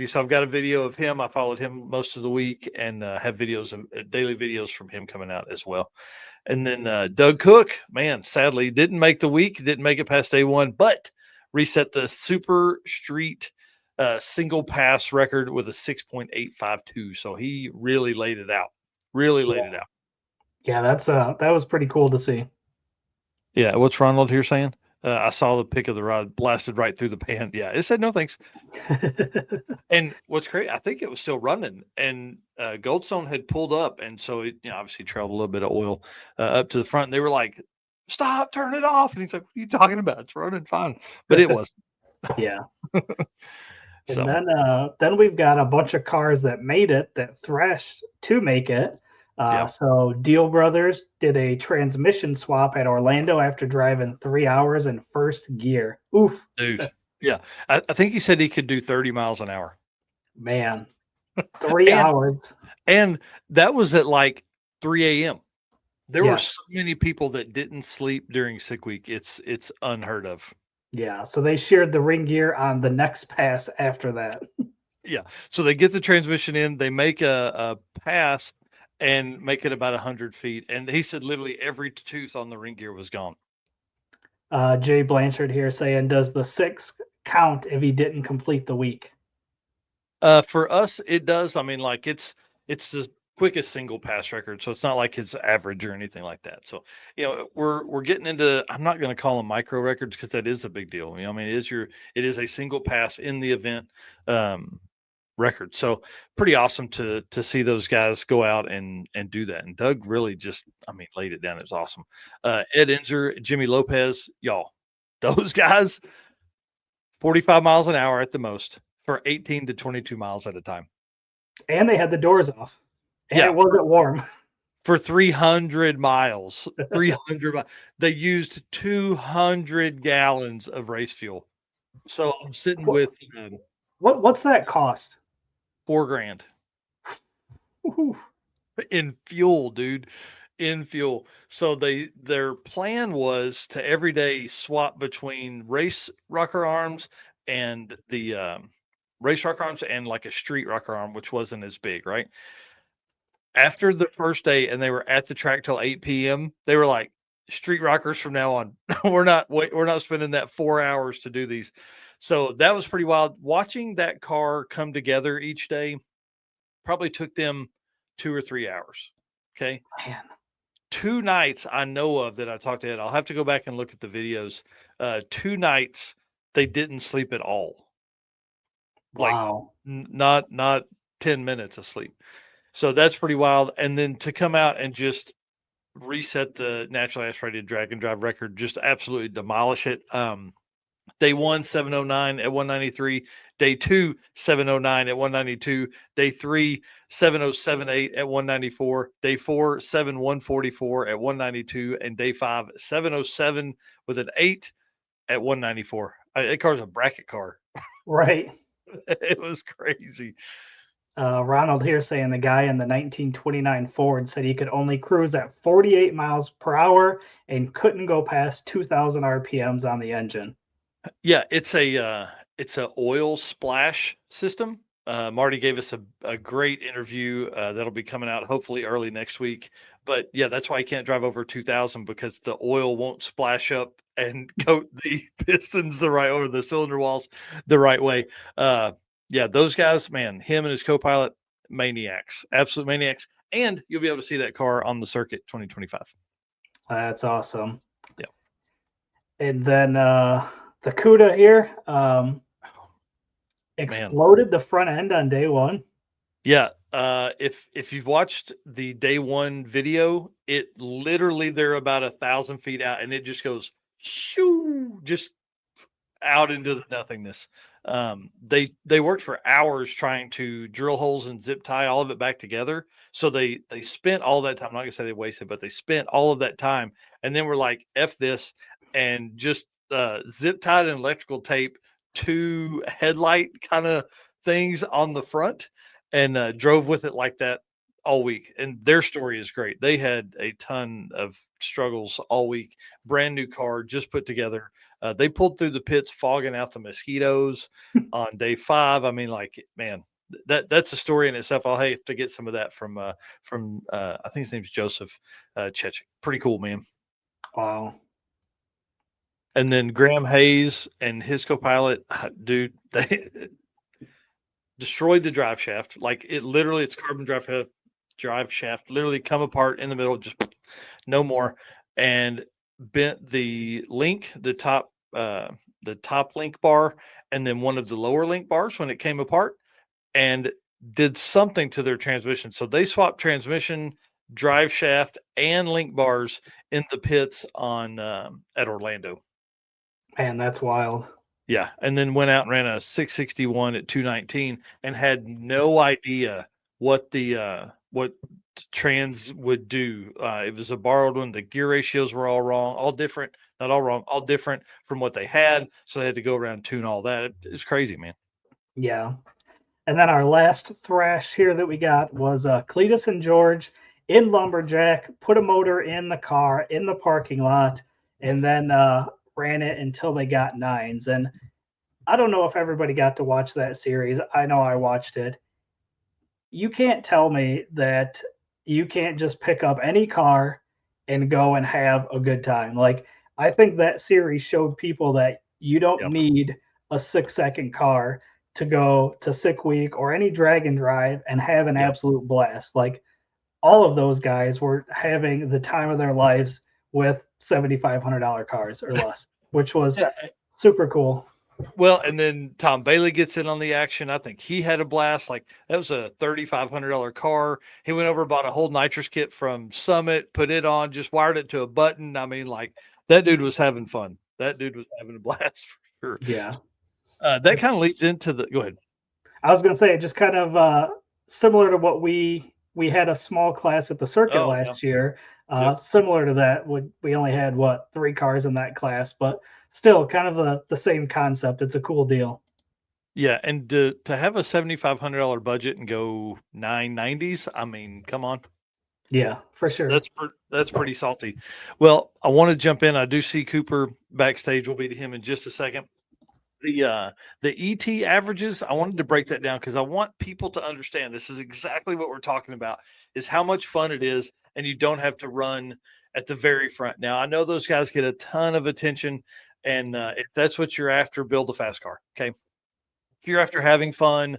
So I've got a video of him. I followed him most of the week and have videos of daily videos from him coming out as well. And then Doug Cook, man, sadly didn't make the week, didn't make it past day 1, but reset the Super Street single pass record with a 6.852. So he really laid it out. Really laid it out. Yeah, that was pretty cool to see. Yeah, what's Ronald here saying? I saw the pic of the rod blasted right through the pan. Yeah, it said no thanks. And what's great, I think it was still running, and Goldstone had pulled up, and so it obviously trailed a little bit of oil up to the front. And they were like, "Stop, turn it off!" And he's like, "What are you talking about? It's running fine," but it wasn't. Yeah. So And then we've got a bunch of cars that made it, that thrashed to make it. Yeah. So Deal Brothers did a transmission swap at Orlando after driving 3 hours in first gear. Oof, dude, yeah, I think he said he could do 30 miles an hour, man, 3 and hours. and that was at like 3 a.m. There were Yes. so many people that didn't sleep during sick week. It's unheard of. Yeah, so they shared the ring gear on the next pass after that. Yeah. So they get the transmission in, they make a pass and make it about 100 feet. And he said literally every tooth on the ring gear was gone. Jay Blanchard here saying, does the 6 count if he didn't complete the week? For us, it does. I mean, like it's the quickest single pass record, so it's not like his average or anything like that. So, we're getting into. I'm not going to call them micro records because that is a big deal. I mean, it is a single pass in the event record. So pretty awesome to see those guys go out and do that. And Doug really just, I mean, laid it down. It was awesome. Ed Enzer, Jimmy Lopez, y'all, those guys, 45 miles an hour at the most for 18 to 22 miles at a time. And they had the doors off. And Yeah. it wasn't warm. For 300 miles, 300 they used 200 gallons of race fuel. So I'm sitting with What's that cost? $4,000 Ooh. in fuel, dude. In fuel. So their plan was to every day swap between race rocker arms and the race rocker arms and like a street rocker arm, which wasn't as big, right? After the first day, and they were at the track till 8 p.m., they were like, street rockers from now on. we're not spending that 4 hours to do these. So that was pretty wild. Watching that car come together each day probably took them 2 or 3 hours. Okay. Man. 2 nights I know of that I talked to Ed. I'll have to go back and look at the videos. 2 nights they didn't sleep at all. Wow. Like not 10 minutes of sleep. So that's pretty wild. And then to come out and just reset the naturally aspirated drag and drive record, just absolutely demolish it. Day 1, 709 at 193. Day 2, 709 at 192. Day 3, 7078 at 194. Day 4, 7144 at 192. And day 5, 707 with an 8 at 194. That car's a bracket car. Right. It was crazy. Ronald here saying the guy in the 1929 Ford said he could only cruise at 48 miles per hour and couldn't go past 2,000 RPMs on the engine. Yeah, it's a oil splash system. Marty gave us a great interview that'll be coming out hopefully early next week. But yeah, that's why you can't drive over 2,000 because the oil won't splash up and coat the pistons the right or the cylinder walls the right way. Yeah, those guys, man, him and his co-pilot, maniacs, absolute maniacs. And you'll be able to see that car on the circuit 2025. That's awesome. Yeah. And then the CUDA here exploded the front end on day 1. Yeah. If you've watched the day 1 video, it literally they're about 1,000 feet out and it just goes shoo, just out into the nothingness. They worked for hours trying to drill holes and zip tie all of it back together. So they spent all that time. I'm not gonna say they wasted, but they spent all of that time, and then we're like, F this, and just zip tied and electrical tape 2 headlight kind of things on the front, and drove with it like that all week. And their story is great. They had a ton of struggles all week. Brand new car just put together. They pulled through the pits, fogging out the mosquitoes on day 5. I mean, like, man, that's a story in itself. I'll have to get some of that from I think his name's Joseph Chechik. Pretty cool, man. Wow. And then Graham Hayes and his co-pilot, dude, destroyed the drive shaft. Like it's carbon drive shaft literally come apart in the middle, just no more, and bent the top link bar, and then one of the lower link bars when it came apart, and did something to their transmission. So they swapped transmission, drive shaft, and link bars in the pits on at Orlando. Man, that's wild. Yeah, and then went out and ran a 661 at 219 and had no idea what what trans would do. It was a borrowed one. The gear ratios were all wrong, all different, not all wrong, all different from what they had. So they had to go around and tune all that. It's crazy, man. Yeah. And then our last thrash here that we got was Cletus and George in Lumberjack, put a motor in the car in the parking lot, and then ran it until they got nines. And I don't know if everybody got to watch that series. I know I watched it. You can't tell me that you can't just pick up any car and go and have a good time. Like, I think that series showed people that you don't Yep. need a 6-second car to go to Sick Week or any drag and drive and have an Yep. absolute blast. Like, all of those guys were having the time of their lives with $7,500 cars or less, which was Yeah. super cool. Well, and then Tom Bailey gets in on the action. I think he had a blast. Like that was a $3,500 car. He went over, bought a whole nitrous kit from Summit, put it on, just wired it to a button. I mean, like that dude was having fun. That dude was having a blast for sure. Yeah. That kind of leads into the. Go ahead. I was going to say, just kind of similar to what we had a small class at the circuit Oh, last year. Yep. Similar to that, we only had 3 cars in that class, but still kind of the same concept. It's a cool deal. Yeah, and to have a $7,500 budget and go 990s, I mean, come on. Yeah, for sure. That's pretty salty. Well, I want to jump in. I do see Cooper backstage. We'll be to him in just a second. The ET averages, I wanted to break that down because I want people to understand this is exactly what we're talking about, is how much fun it is, and you don't have to run at the very front. Now, I know those guys get a ton of attention, and if that's what you're after, build a fast car. Okay. If you're after having fun,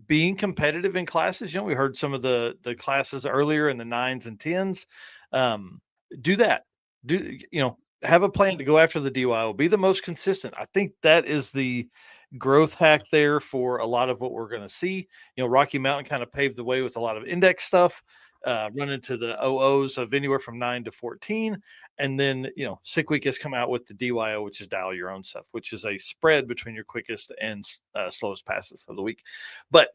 being competitive in classes, we heard some of the classes earlier in the 9s and 10s. Do that. Have a plan to go after the DYO. Be the most consistent. I think that is the growth hack there for a lot of what we're going to see. Rocky Mountain kind of paved the way with a lot of index stuff, run into the OOs of anywhere from 9 to 14. And then, Sick Week has come out with the DYO, which is dial your own stuff, which is a spread between your quickest and slowest passes of the week. But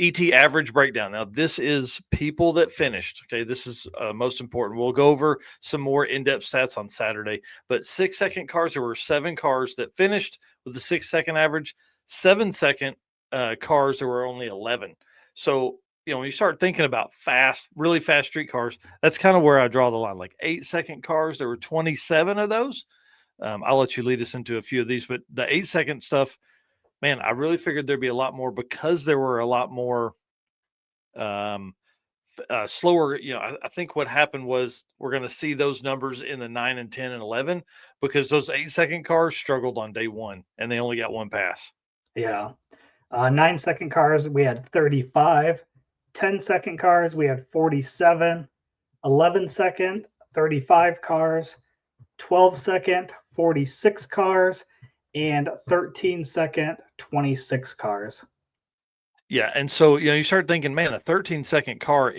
ET average breakdown. Now, this is people that finished. Okay, this is most important. We'll go over some more in-depth stats on Saturday. But 6-second cars, there were 7 cars that finished with the 6-second average. 7-second cars, there were only 11. So, when you start thinking about really fast street cars, that's kind of where I draw the line. Like 8-second cars, there were 27 of those. I'll let you lead us into a few of these, but the 8-second stuff, man, I really figured there'd be a lot more because there were a lot more slower. I think what happened was we're going to see those numbers in the 9 and 10 and 11 because those 8-second cars struggled on day one and they only got one pass. Yeah. 9-second cars, we had 35. 10-second cars, we had 47. 11-second, 35 cars. 12-second, 46 cars. And 13-second, 26 cars. Yeah, and so you start thinking, man, a 13-second car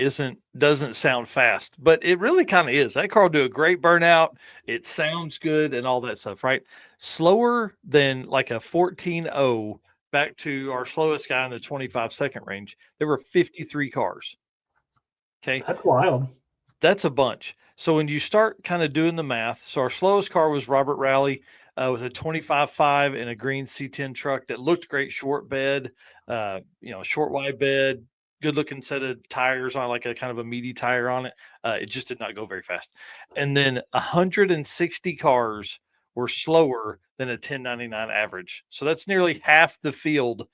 doesn't sound fast, but it really kind of is. That car will do a great burnout. It sounds good and all that stuff, right? Slower than like a 14.0. Back to our slowest guy in the 25-second range, there were 53 cars. Okay, that's wild. That's a bunch. So when you start kind of doing the math, so our slowest car was Robert Rowley. Was a 25.5 in a green C10 truck that looked great, short bed, short wide bed, good looking set of tires on, like a kind of a meaty tire on it. It just did not go very fast. And then 160 cars were slower than a 1099 average. So that's nearly half the field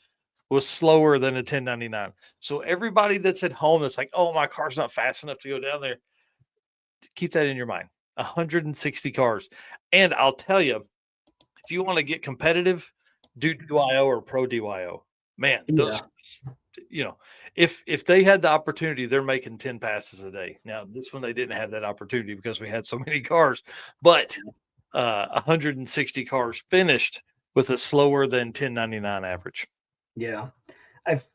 was slower than a 1099. So everybody that's at home that's like, oh, my car's not fast enough to go down there, keep that in your mind. 160 cars. And I'll tell you, if you want to get competitive, do DYO or Pro DYO. man, those, if they had the opportunity, they're making 10 passes a day. Now, this one they didn't have that opportunity because we had so many cars, but 160 cars finished with a slower than 1099 average. Yeah. I've,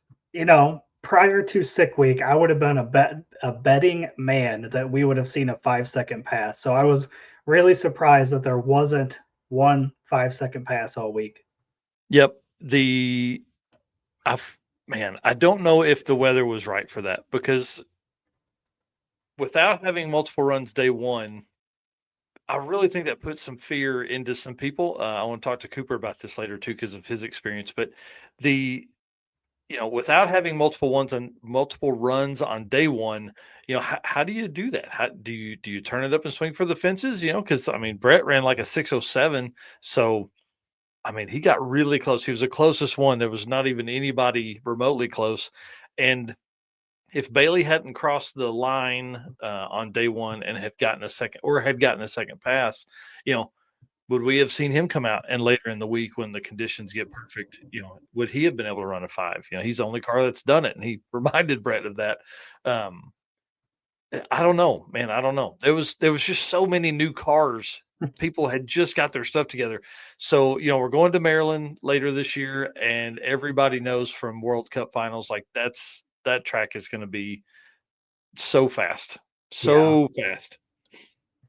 prior to sick week, I would have been a betting man that we would have seen a 5-second pass. So I was really surprised that there wasn't one 5-second pass all week. Yep. I don't know if the weather was right for that, because without having multiple runs day one, I really think that puts some fear into some people. I want to talk to Cooper about this later too, because of his experience. But without having multiple runs on day one, how do you do that? How do you turn it up and swing for the fences? Because Brett ran like a 6:07, so he got really close. He was the closest one. There was not even anybody remotely close, and if Bailey hadn't crossed the line on day one and had gotten a second pass, would we have seen him come out and later in the week when the conditions get perfect, would he have been able to run a 5? He's the only car that's done it, and he reminded Brett of that. I don't know, man. I don't know. There was just so many new cars. People had just got their stuff together. So, we're going to Maryland later this year, and everybody knows from World Cup finals, like that track is going to be so fast. Fast.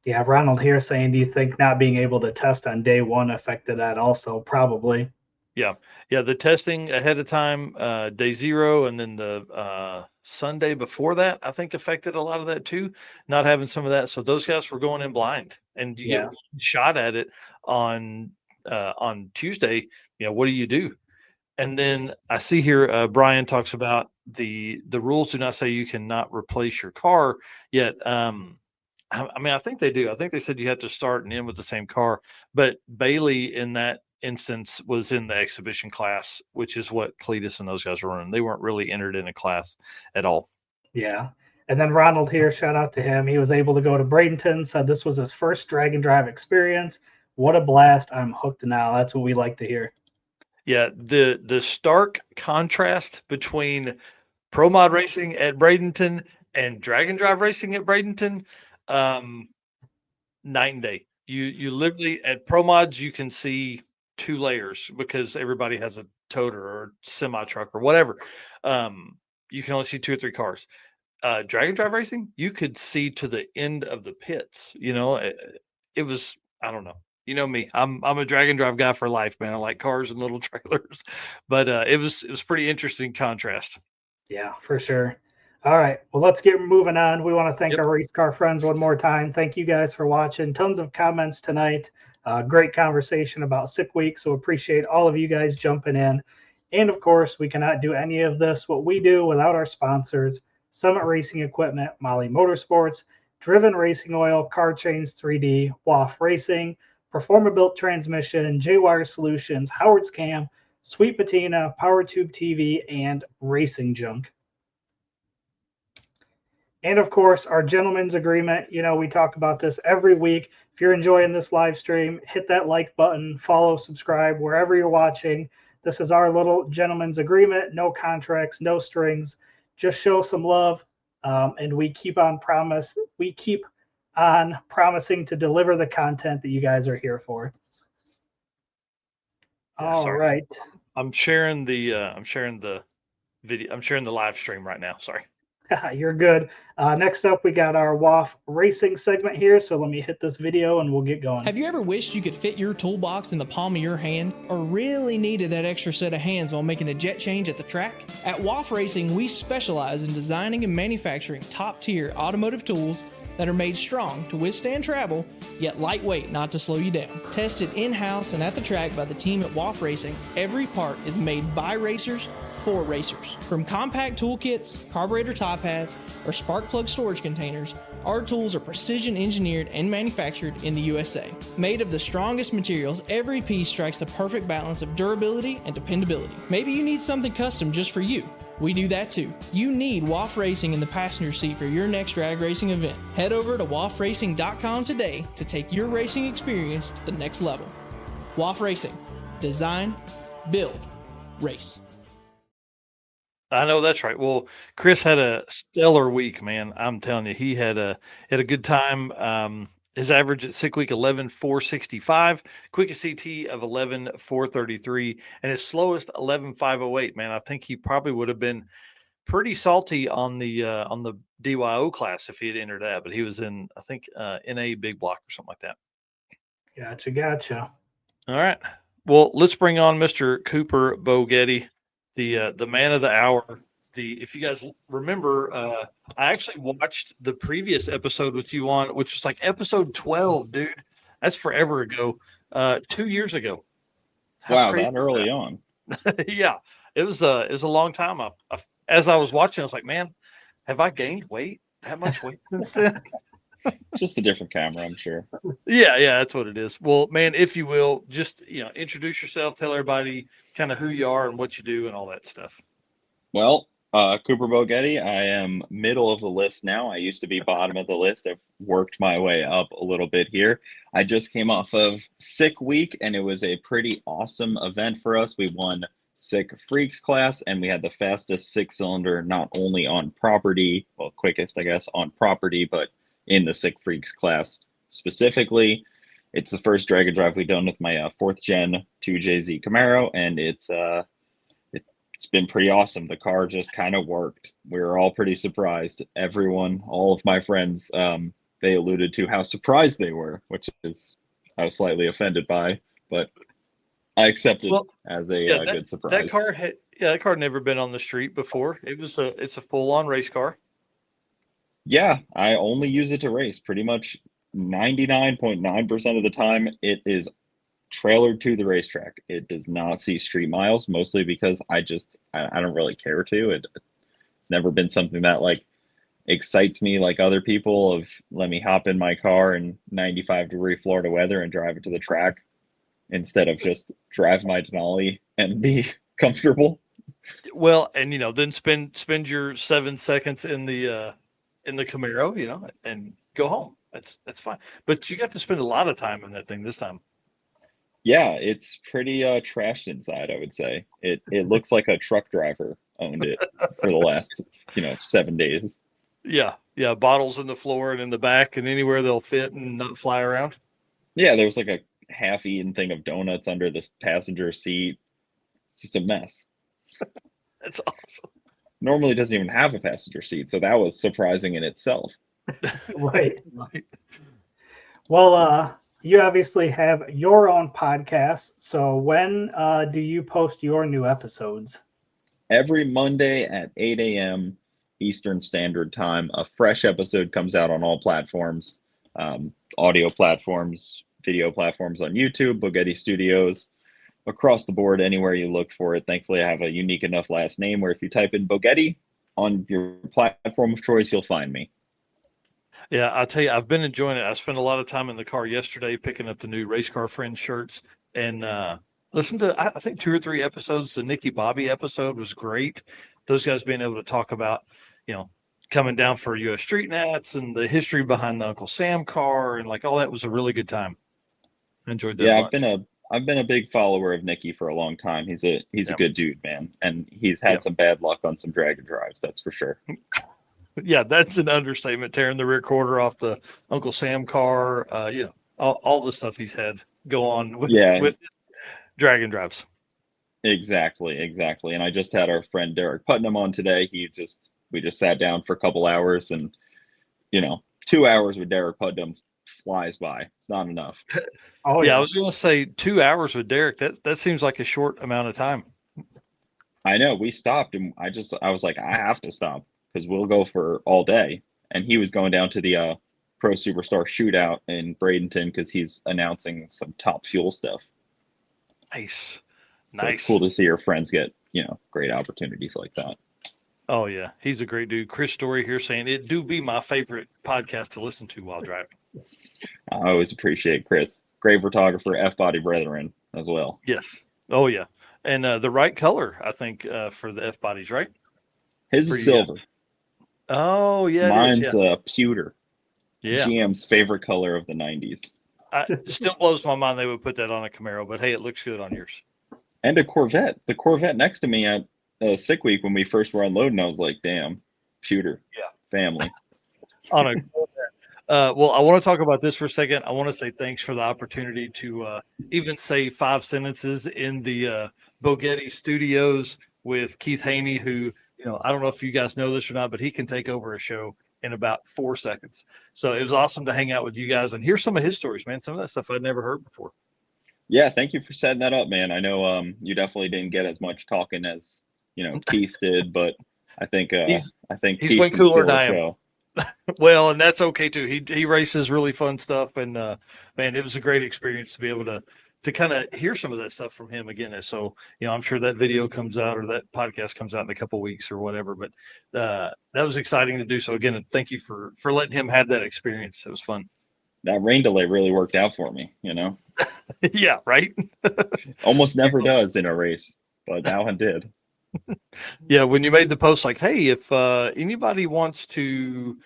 Yeah, Ronald here saying, do you think not being able to test on day one affected that also? Probably. Yeah. The testing ahead of time, day 0, and then the Sunday before that, I think affected a lot of that too. Not having some of that, so those guys were going in blind, and you get one shot at it on Tuesday. What do you do? And then I see here Brian talks about the rules do not say you cannot replace your car yet. I think they do. I think they said you have to start and end with the same car. But Bailey in that instance was in the exhibition class, which is what Cletus and those guys were running. They weren't really entered in a class at all. Yeah. And then Ronald here, shout out to him. He was able to go to Bradenton, said this was his first drag and drive experience. What a blast. I'm hooked now. That's what we like to hear. Yeah, the stark contrast between Pro Mod racing at Bradenton and drag and drive racing at Bradenton, night and day. You literally at Pro Mods you can see 2 layers because everybody has a toter or semi truck or whatever. You can only see 2 or 3 cars. Drag and drive racing, you could see to the end of the pits. It was, I don't know. You know me, I'm a drag and drive guy for life, man. I like cars and little trailers, but it was pretty interesting contrast. Yeah, for sure. All right, well, let's get moving on. We want to thank our race car friends one more time. Thank you guys for watching. Tons of comments tonight. Great conversation about sick week, so appreciate all of you guys jumping in. And of course, we cannot do any of this, what we do, without our sponsors: Summit Racing Equipment, Molly Motorsports, Driven Racing Oil, Car Chains 3D, WAF Racing, Performa-Built Transmission, J-Wire Solutions, Howard's Cam, Sweet Patina, PowerTube TV, and Racing Junk. And of course, our gentleman's agreement. We talk about this every week. If you're enjoying this live stream, hit that like button, follow, subscribe, wherever you're watching. This is our little gentleman's agreement. No contracts, no strings. Just show some love, and we keep on promising to deliver the content that you guys are here for. All right. I'm sharing the video. I'm sharing the live stream right now. Sorry. You're good. Next up, we got our WAF racing segment here. So let me hit this video and we'll get going. Have you ever wished you could fit your toolbox in the palm of your hand, or really needed that extra set of hands while making a jet change at the track? At WAF Racing, we specialize in designing and manufacturing top-tier automotive tools that are made strong to withstand travel, yet lightweight not to slow you down. Tested in-house and at the track by the team at WAF Racing, every part is made by racers for racers. From compact toolkits, carburetor top hats, or spark plug storage containers, our tools are precision engineered and manufactured in the USA. Made of the strongest materials, every piece strikes the perfect balance of durability and dependability. Maybe you need something custom just for you. We do that too. You need WAF Racing in the passenger seat for your next drag racing event. Head over to wafracing.com today to take your racing experience to the next level. WAF Racing. Design, build, race. I know that's right. Well, Chris had a stellar week, man. I'm telling you, he had a good time. His average at sick week 11,465, quickest CT of 11,433, and his slowest 11,508. Man, I think he probably would have been pretty salty on the DYO class if he had entered that, but he was in I think NA big block or something like that. Gotcha. All right. Well, let's bring on Mr. Cooper Bogetti, the man of the hour. If you guys remember, I actually watched the previous episode with you on, which was like episode 12, dude. That's forever ago. 2 years ago. How Wow, crazy that is early on. that? Yeah, it was a long time. As I was watching, I was like, man, have I gained weight? That much weight since then? Just a different camera, I'm sure. Yeah, that's what it is. Well, man, if you will, just introduce yourself, tell everybody kind of who you are and what you do and all that stuff. Well, Cooper Bogetti, I am middle of the list now. I used to be bottom of the list. I've worked my way up a little bit here. I just came off of Sick Week, and it was a pretty awesome event for us. We won Sick Freaks class, and we had the fastest six-cylinder, not only on property, well, quickest, I guess, on property, but in the Sick Freaks class specifically. It's the first drag and drive we've done with my fourth gen 2JZ Camaro, and it's been pretty awesome. The car just kind of worked. We were all pretty surprised. Everyone, all of my friends, they alluded to how surprised they were, which is I was slightly offended by, but I accepted as a good surprise. That car that car had never been on the street before. It's a full on race car. Yeah, I only use it to race. Pretty much 99.9% of the time, it is trailered to the racetrack. It does not see street miles, mostly because I don't really care to. It's never been something that like excites me like other people of let me hop in my car in 95-degree Florida weather and drive it to the track instead of just drive my Denali and be comfortable. Well, and then spend your 7 seconds in the Camaro, and go home. That's fine. But you got to spend a lot of time in that thing this time. Yeah, it's pretty trashed inside, I would say. It looks like a truck driver owned it for the last 7 days. Yeah, bottles in the floor and in the back and anywhere they'll fit and not fly around. Yeah, there was like a half-eaten thing of donuts under the passenger seat. It's just a mess. That's awesome. Normally doesn't even have a passenger seat, so that was surprising in itself. Right. Well, you obviously have your own podcast. So when do you post your new episodes? Every Monday at 8 a.m. Eastern Standard Time, a fresh episode comes out on all platforms, audio platforms, video platforms on YouTube, Bogetti Studios, across the board, anywhere you look for it. Thankfully, I have a unique enough last name where if you type in Bogetti on your platform of choice, you'll find me. Yeah, I'll tell you, I've been enjoying it. I spent a lot of time in the car yesterday picking up the new Race Car Friends shirts and listened to, I think, 2 or 3 episodes. The Nikki Bobby episode was great. Those guys being able to talk about, coming down for US Street Nats and the history behind the Uncle Sam car and like all that was a really good time. I enjoyed that. Yeah, I've been a big follower of Nikki for a long time. He's a good dude, man, and he's had some bad luck on some drag and drives, that's for sure. Yeah, that's an understatement. Tearing the rear quarter off the Uncle Sam car, all the stuff he's had go on with drag and drives. Exactly. And I just had our friend Derek Putnam on today. We just sat down for a couple hours, and 2 hours with Derek Putnam flies by. It's not enough. Oh yeah, I was going to say 2 hours with Derek. That seems like a short amount of time. I know. We stopped, and I was like, I have to stop because we'll go for all day. And he was going down to the Pro Superstar Shootout in Bradenton because he's announcing some Top Fuel stuff. Nice. So it's cool to see your friends get great opportunities like that. Oh yeah, he's a great dude. Chris Story here saying it do be my favorite podcast to listen to while driving. I always appreciate Chris. Great photographer, F-Body Brethren as well. Yes. Oh yeah, and the right color I think for the F-Bodies, right? His is silver. Oh yeah, mine's pewter. Yeah, GM's favorite color of the '90s. It still blows my mind they would put that on a Camaro, but hey, it looks good on yours. And a Corvette. The Corvette next to me, sick week when we first were unloading, I was like, damn, shooter, Yeah. family. On a well, I want to talk about this for a second. I want to say thanks for the opportunity to even say 5 sentences in the Bogetti Studios with Keith Haney, who, I don't know if you guys know this or not, but he can take over a show in about 4 seconds. So it was awesome to hang out with you guys and hear some of his stories, man. Some of that stuff I'd never heard before. Yeah, thank you for setting that up, man. I know you definitely didn't get as much talking as Keith did, but I think He's Keith way can cooler steal than a I am. show. Well, and that's okay too. He races really fun stuff, and man, it was a great experience to be able to kind of hear some of that stuff from him again. And so, I'm sure that video comes out or that podcast comes out in a couple weeks or whatever. But that was exciting to do. So again, and thank you for letting him have that experience. It was fun. That rain delay really worked out for me, Yeah, right. Almost never does in a race, but that one did. Yeah, when you made the post like, hey, if anybody wants to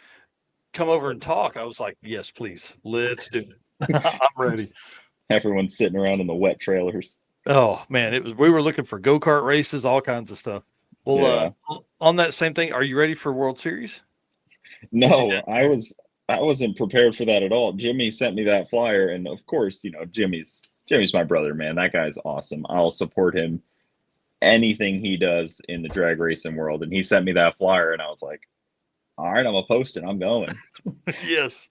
come over and talk, I was like, yes, please, let's do it. I'm ready. Everyone's sitting around in the wet trailers. Oh man, we were looking for go-kart races, all kinds of stuff. Well, on that same thing, are you ready for World Series? No, I wasn't prepared for that at all. Jimmy sent me that flyer, and of course, Jimmy's my brother, man. That guy's awesome. I'll support him anything he does in the drag racing world. And he sent me that flyer, and I was like, all right, I'm gonna post it. I'm going. Yes.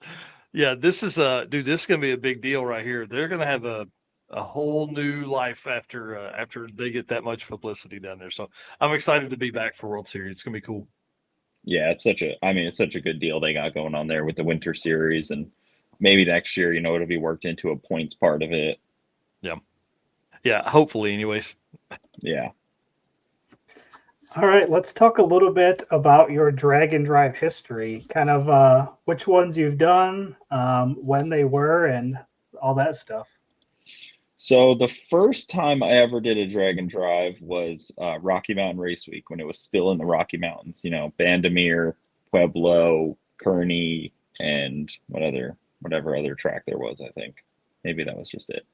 Yeah, this is dude, this is gonna be a big deal right here. They're gonna have a whole new life after they get that much publicity down there. So I'm excited to be back for World Series. It's gonna be cool. Yeah, it's such a good deal they got going on there with the Winter Series, and maybe next year, it'll be worked into a points part of it. Yeah, hopefully anyways. Yeah. All right, let's talk a little bit about your drag and drive history, kind of which ones you've done, when they were, and all that stuff. So the first time I ever did a drag and drive was Rocky Mountain Race Week when it was still in the Rocky Mountains. Bandimere, Pueblo, Kearney, and whatever other track there was. I think maybe that was just it.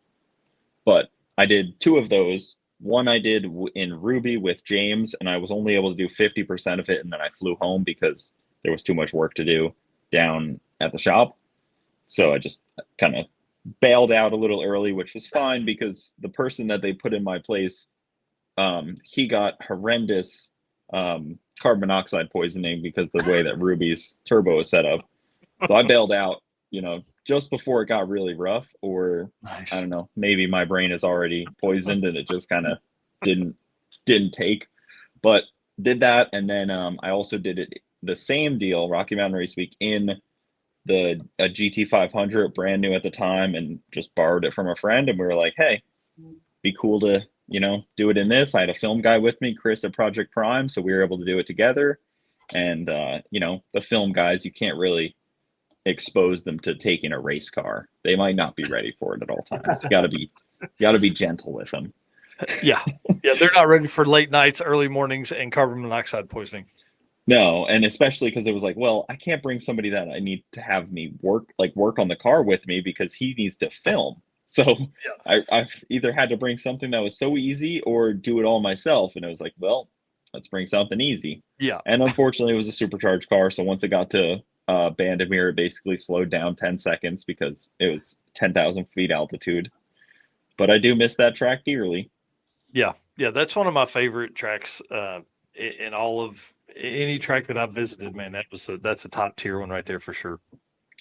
But I did 2 of those. One I did in Ruby with James, and I was only able to do 50% of it, and then I flew home because there was too much work to do down at the shop. So I just kind of bailed out a little early, which was fine because the person that they put in my place, he got horrendous carbon monoxide poisoning because the way that Ruby's turbo is set up. So I bailed out, just before it got really rough, or Nice. I don't know, maybe my brain is already poisoned and it just kind of didn't take. But did that, and then I also did it the same deal, Rocky Mountain Race Week, in a GT 500, brand new at the time, and just borrowed it from a friend. And we were like, hey, be cool to do it in this. I had a film guy with me, Chris at Project Prime, so we were able to do it together. And the film guys, you can't really expose them to taking a race car. They might not be ready for it at all times. You gotta be gentle with them. Yeah, they're not ready for late nights, early mornings, and carbon monoxide poisoning. No, and especially because it was like, well, I can't bring somebody that I need to have me work on the car with me because he needs to film. So I've either had to bring something that was so easy or do it all myself. And it was like, well, let's bring something easy. Yeah. And unfortunately, it was a supercharged car. So once it got to Bandimere, it basically slowed down 10 seconds because it was 10,000 feet altitude. But I do miss that track dearly. Yeah, that's one of my favorite tracks in all of any track that I've visited. Man, that's a top tier one right there for sure.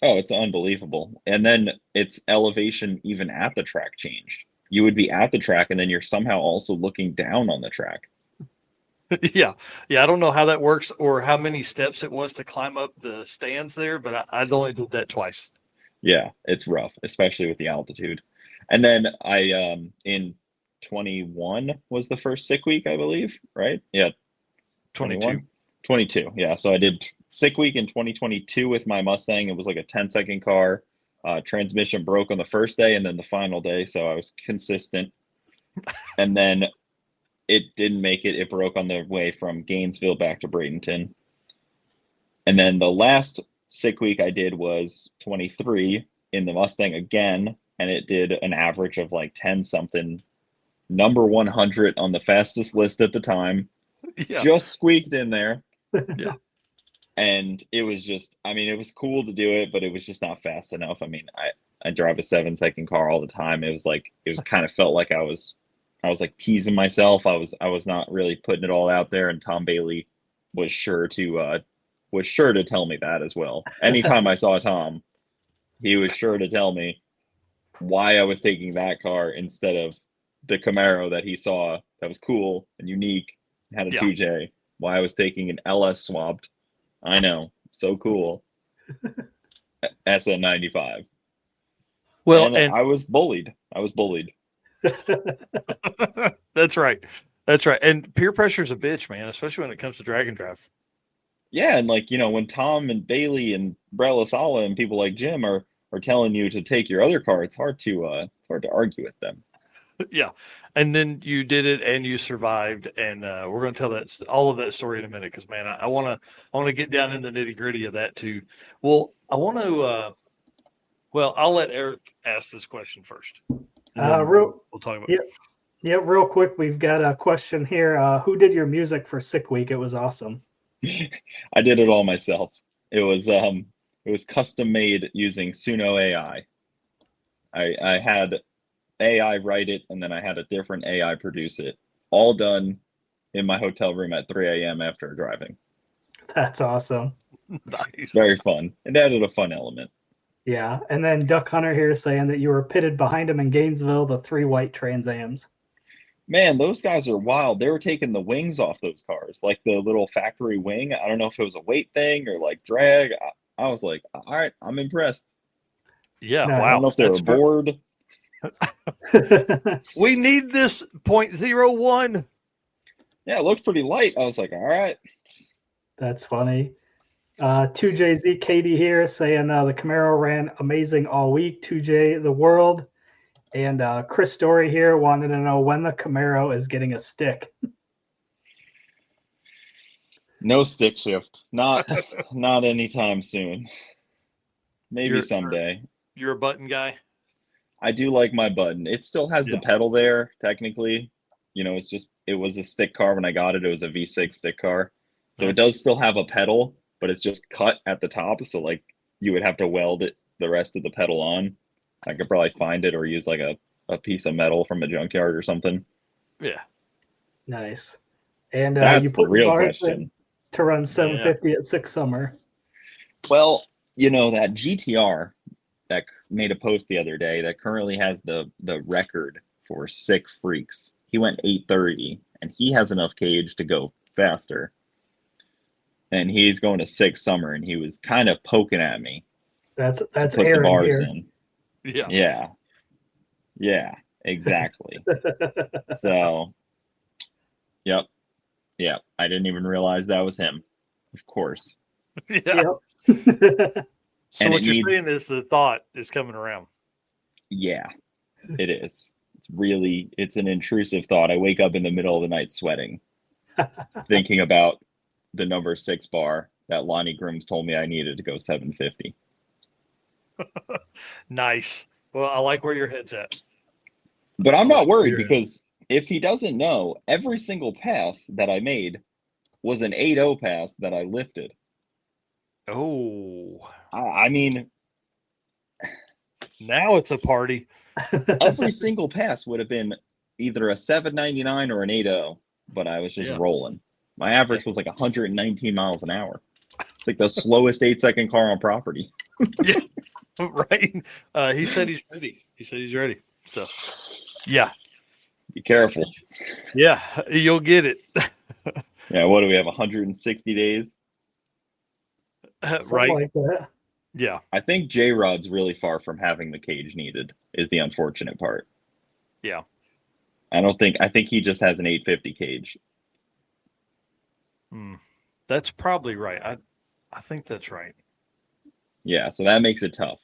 Oh, it's unbelievable. And then its elevation even at the track changed. You would be at the track and then you're somehow also looking down on the track. Yeah. I don't know how that works or how many steps it was to climb up the stands there, but I only did that twice. Yeah, it's rough, especially with the altitude. And then I in 21 was the first sick week, I believe, right? Yeah. 22. Yeah. So I did sick week in 2022 with my Mustang. It was like a 10-second car. Transmission broke on the first day and then the final day. So I was consistent. And then it didn't make it. It broke on the way from Gainesville back to Bradenton. And then the last sick week I did was 23 in the Mustang again. And it did an average of like 10 something, number 100 on the fastest list at the time. Yeah. Just squeaked in there. Yeah. And it was just, I mean, it was cool to do it, but it was just not fast enough. I mean, I drive a 7-second car all the time. It was kind of felt like I was like teasing myself. I was not really putting it all out there. And Tom Bailey was sure to tell me that as well. Anytime I saw Tom, he was sure to tell me why I was taking that car instead of the Camaro that he saw that was cool and unique, had a 2J. Why I was taking an LS swapped. I know, so cool. SN95. Well, and I was bullied. That's right. That's right. And peer pressure is a bitch, man, especially when it comes to drag and drive. Yeah, and like, when Tom and Bailey and Brella Sala and people like Jim are telling you to take your other car, it's hard to argue with them. Yeah. And then you did it and you survived. And we're going to tell all of that story in a minute because, man, I want to get down in the nitty gritty of that too. Well, I want to, I'll let Eric ask this question first. We'll talk about Yeah, real quick, we've got a question here. Who did your music for Sick Week? It was awesome. I did it all myself. It was custom made using Suno AI. I had AI write it, and then I had a different AI produce it. All done in my hotel room at 3 a.m. after driving. That's awesome. Nice. It's very fun. It added a fun element. Yeah, and then Duck Hunter here saying that you were pitted behind him in Gainesville, the 3 white Trans Ams. Man, those guys are wild. They were taking the wings off those cars, like the little factory wing. I don't know if it was a weight thing or like drag. I was like, all right, I'm impressed. Yeah, No, wow. I don't know if they were bored. We need this 0.01. Yeah, it looked pretty light. I was like, all right. That's funny. 2JZ Katie here saying the Camaro ran amazing all week. 2J the world. And Chris Story here wanted to know when the Camaro is getting a stick. No stick shift. Not anytime soon. Maybe someday. You're a button guy? I do like my button. It still has the pedal there, technically. It was a stick car when I got it. It was a V6 stick car. So it does still have a pedal, but it's just cut at the top. So like you would have to weld the rest of the pedal on. I could probably find it or use like a piece of metal from a junkyard or something. Yeah. Nice. And that's you put the real question. To run 750 at Six Summer. Well, that GTR that made a post the other day that currently has the record for Sick Freaks. He went 830 and he has enough cage to go faster. And he's going to Six Summer and he was kind of poking at me. That's put Aaron the bars here. in. Yeah, exactly. So, yep. I didn't even realize that was him. Of course. Yeah. Yep. So what you're saying is the thought is coming around. Yeah, it is. It's an intrusive thought. I wake up in the middle of the night sweating, thinking about the number 6 bar that Lonnie Grooms told me I needed to go 750. Nice. Well, I like where your head's at. But I'm not worried because if he doesn't know, every single pass that I made was an 8.0 pass that I lifted. Oh. I mean, now it's a party. Every single pass would have been either a 799 or an 8.0, but I was just rolling. My average was like 119 miles an hour. It's like the slowest 8-second car on property. Yeah. Right. He said he's ready. So, yeah. Be careful. Yeah, you'll get it. Yeah, what do we have, 160 days? Right. Like that. Yeah. I think J-Rod's really far from having the cage needed is the unfortunate part. Yeah. I think he just has an 850 cage. That's probably right. I think that's right. Yeah, so that makes it tough,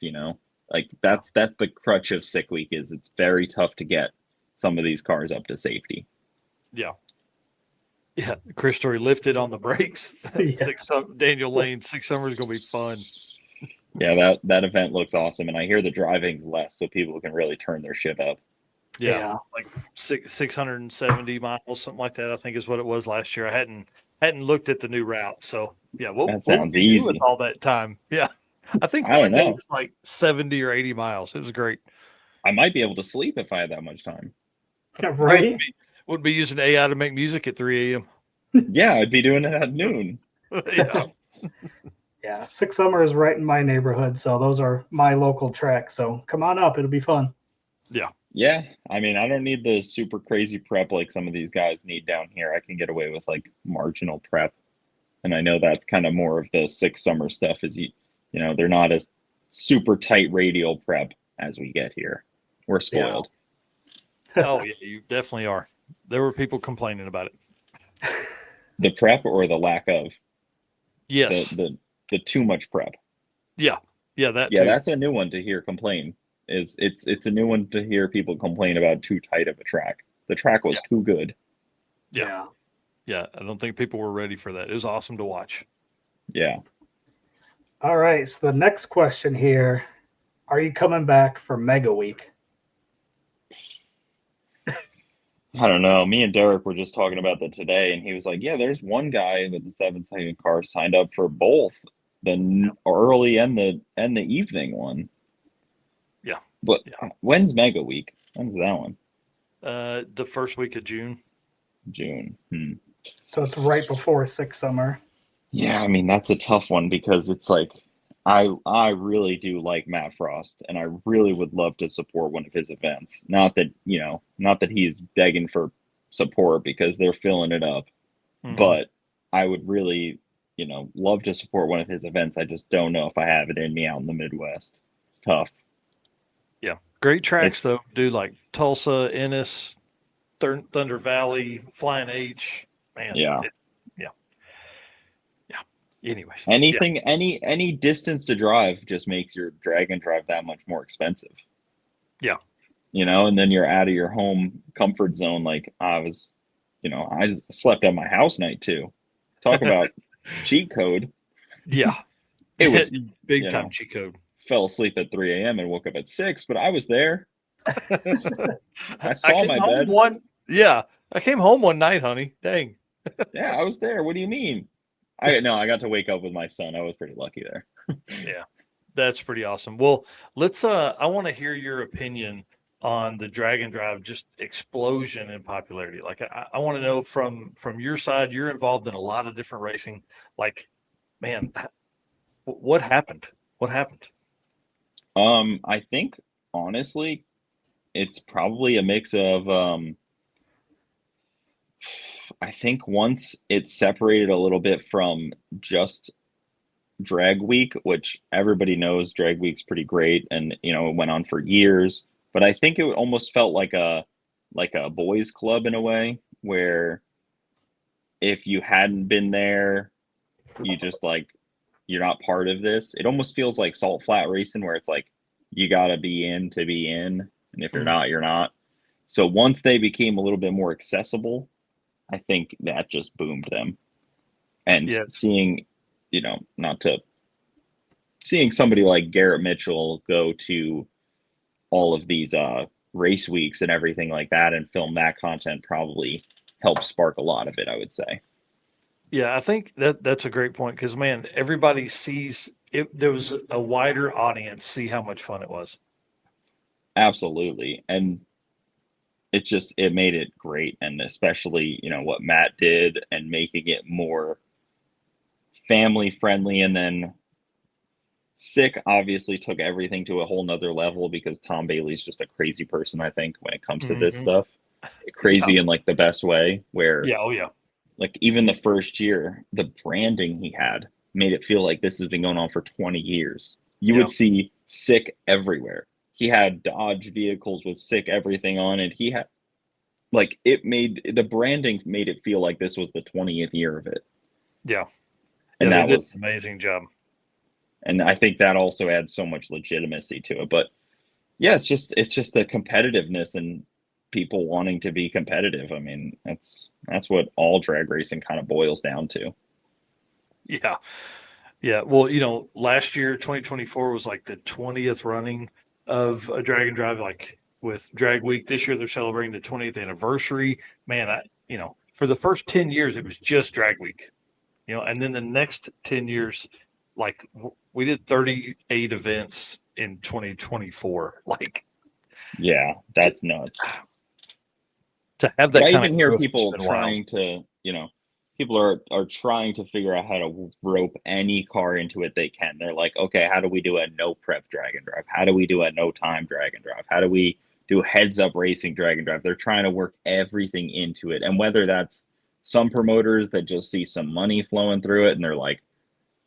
Like that's the crutch of Sick Week is it's very tough to get some of these cars up to safety. Yeah. Yeah. Chris Story lifted on the brakes. Daniel Lane, Six Summer is going to be fun. Yeah, that event looks awesome, and I hear the driving's less, so people can really turn their shit up. Yeah. like 670 miles, something like that. I think is what it was last year. I hadn't looked at the new route, so yeah. What That what was sounds he doing easy. all that time? Yeah, I think I don't one day know. it's like 70 or 80 miles. It was great. I might be able to sleep if I had that much time. I Right? wouldn't be using AI to make music at 3 a.m. Yeah, I'd be doing it at noon. Yeah, Yeah. Six Summer is right in my neighborhood, so those are my local tracks. So come on up. It'll be fun. yeah, Yeah, I mean, I don't need the super crazy prep like some of these guys need down here. I can get away with like marginal prep. And I know that's kind of more of the Six Summer stuff is they're not as super tight radial prep as we get here. We're spoiled. oh yeah, you definitely are. There were people complaining about it. The prep or the lack of Yes, the too much prep. yeah, that Yeah, too. that's a new one to hear complain. It's a new one to hear people complain about too tight of a track. The track was too good. Yeah. Yeah, I don't think people were ready for that. It was awesome to watch. Yeah. All right. So the next question here: are you coming back for Mega Week? I don't know. Me and Derek were just talking about that today, and he was like, "Yeah, there's one guy with the 7-second car signed up for both the early and the evening one." Yeah. But Yeah. when's Mega Week? When's that one? The first week of June. June. So it's right before Six Summer. Yeah, I mean that's a tough one because it's like I really do like Matt Frost and I really would love to support one of his events. Not that he's begging for support because they're filling it up, Mhm. but I would really, love to support one of his events. I just don't know if I have it in me out in the Midwest. It's tough. Yeah. Great tracks It's though, dude, like Tulsa, Ennis, Thunder Valley, Flying H. Man, yeah. yeah. Anyways. Anything any distance to drive just makes your drag and drive that much more expensive. Yeah. And then you're out of your home comfort zone. Like I slept at my house night too. Talk about cheat code. Yeah. It was big time cheat code. Fell asleep at 3 a.m. and woke up at 6, but I was there. I saw came my home bed. I came home one night, honey. Dang. Yeah, I was there. What do you mean? I got to wake up with my son. I was pretty lucky there. Yeah. That's pretty awesome. Well, let's I want to hear your opinion on the drag and drive just explosion in popularity. Like I want to know from your side, you're involved in a lot of different racing. Like, man, what happened? What happened? I think honestly, it's probably a mix of I think once it separated a little bit from just drag week, which everybody knows drag week's pretty great and it went on for years, but I think it almost felt like a boys club in a way where if you hadn't been there, you just like you're not part of this. It almost feels like salt flat racing where it's like you got to be in to be in, and if you're not, you're not. So once they became a little bit more accessible, I think that just boomed them. And seeing seeing somebody like Garrett Mitchell go to all of these race weeks and everything like that and film that content probably helped spark a lot of it, I would say. Yeah, I think that's a great point because man, everybody sees it. There was a wider audience see how much fun it was. Absolutely. And it made it great. And especially, what Matt did and making it more family friendly. And then Sick obviously took everything to a whole nother level because Tom Bailey's just a crazy person, I think, when it comes to this stuff. Crazy in like the best way where like even the first year, the branding he had made it feel like this has been going on for 20 years. You would see Sick everywhere. He had Dodge vehicles with Sick everything on it. He had like the branding made it feel like this was the 20th year of it. Yeah. And that was an amazing job. And I think that also adds so much legitimacy to it. But yeah, it's just the competitiveness and people wanting to be competitive. I mean, that's what all drag racing kind of boils down to. Yeah. Yeah. Well, last year, 2024 was like the 20th running of a drag and drive. Like with Drag Week. This year they're celebrating the 20th anniversary. Man, for the first 10 years, it was just Drag Week, and then the next 10 years, like we did 38 events in 2024. Like, yeah, that's nuts. To have But that I kind even of hear growth, people it's been wild. trying to, people are trying to figure out how to rope any car into it they can. They're like, okay, how do we do a no prep drag and drive? How do we do a no time drag and drive? How do we do heads up racing drag and drive? They're trying to work everything into it. And whether that's some promoters that just see some money flowing through it and they're like,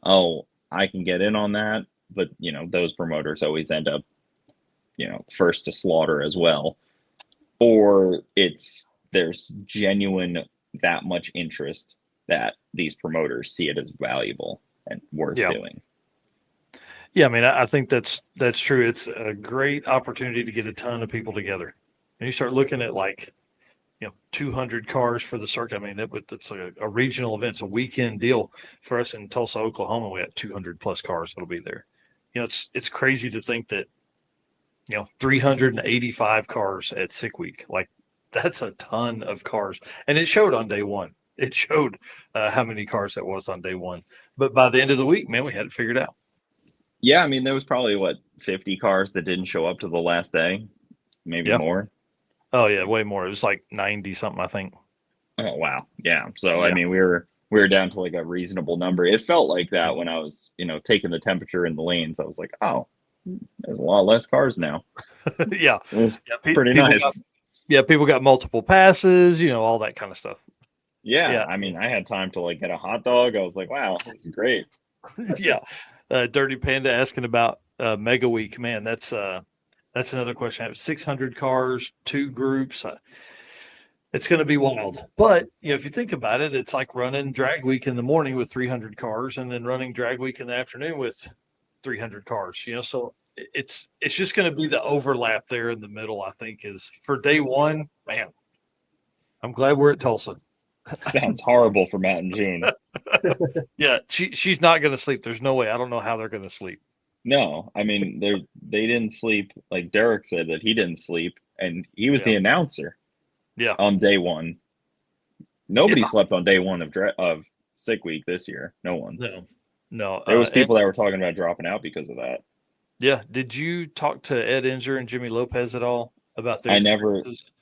oh, I can get in on that. But, those promoters always end up, first to slaughter as well. Or there's genuine that much interest that these promoters see it as valuable and worth doing. Yeah, I mean, I think that's true. It's a great opportunity to get a ton of people together. And you start looking at 200 cars for the circuit. I mean, that's a regional event. It's a weekend deal for us in Tulsa, Oklahoma. We had 200 plus cars that'll be there. It's crazy to think that 385 cars at Sick Week. Like, that's a ton of cars, and it showed on day one. It showed how many cars that was on day one. But by the end of the week, man, we had it figured out. Yeah, I mean, there was probably 50 cars that didn't show up to the last day, maybe more. Oh yeah, way more. It was like 90 something, I think. Oh wow, yeah. So I mean, we were down to like a reasonable number. It felt like that when I was, taking the temperature in the lanes. I was like, oh, there's a lot less cars now. Yeah, it was pretty nice. People got multiple passes, all that kind of stuff. Yeah, I mean, I had time to get a hot dog. I was like, wow, this is great. Yeah. Dirty Panda asking about Mega Week. Man, that's another question. I have 600 cars, 2 groups. It's going to be wild. But if you think about it, it's like running Drag Week in the morning with 300 cars, and then running Drag Week in the afternoon with 300 cars. So it's just going to be the overlap there in the middle. I think is for day one. Man, I'm glad we're at Tulsa. Sounds horrible for Matt and June. Yeah, she's not going to sleep. There's no way. I don't know how they're going to sleep. No, I mean they didn't sleep. Like Derek said that he didn't sleep, and he was the announcer. Yeah. On day one, nobody slept on day one of Sick Week this year. No one. No. There was people that were talking about dropping out because of that. Yeah. Did you talk to Ed Inzer and Jimmy Lopez at all about their experiences?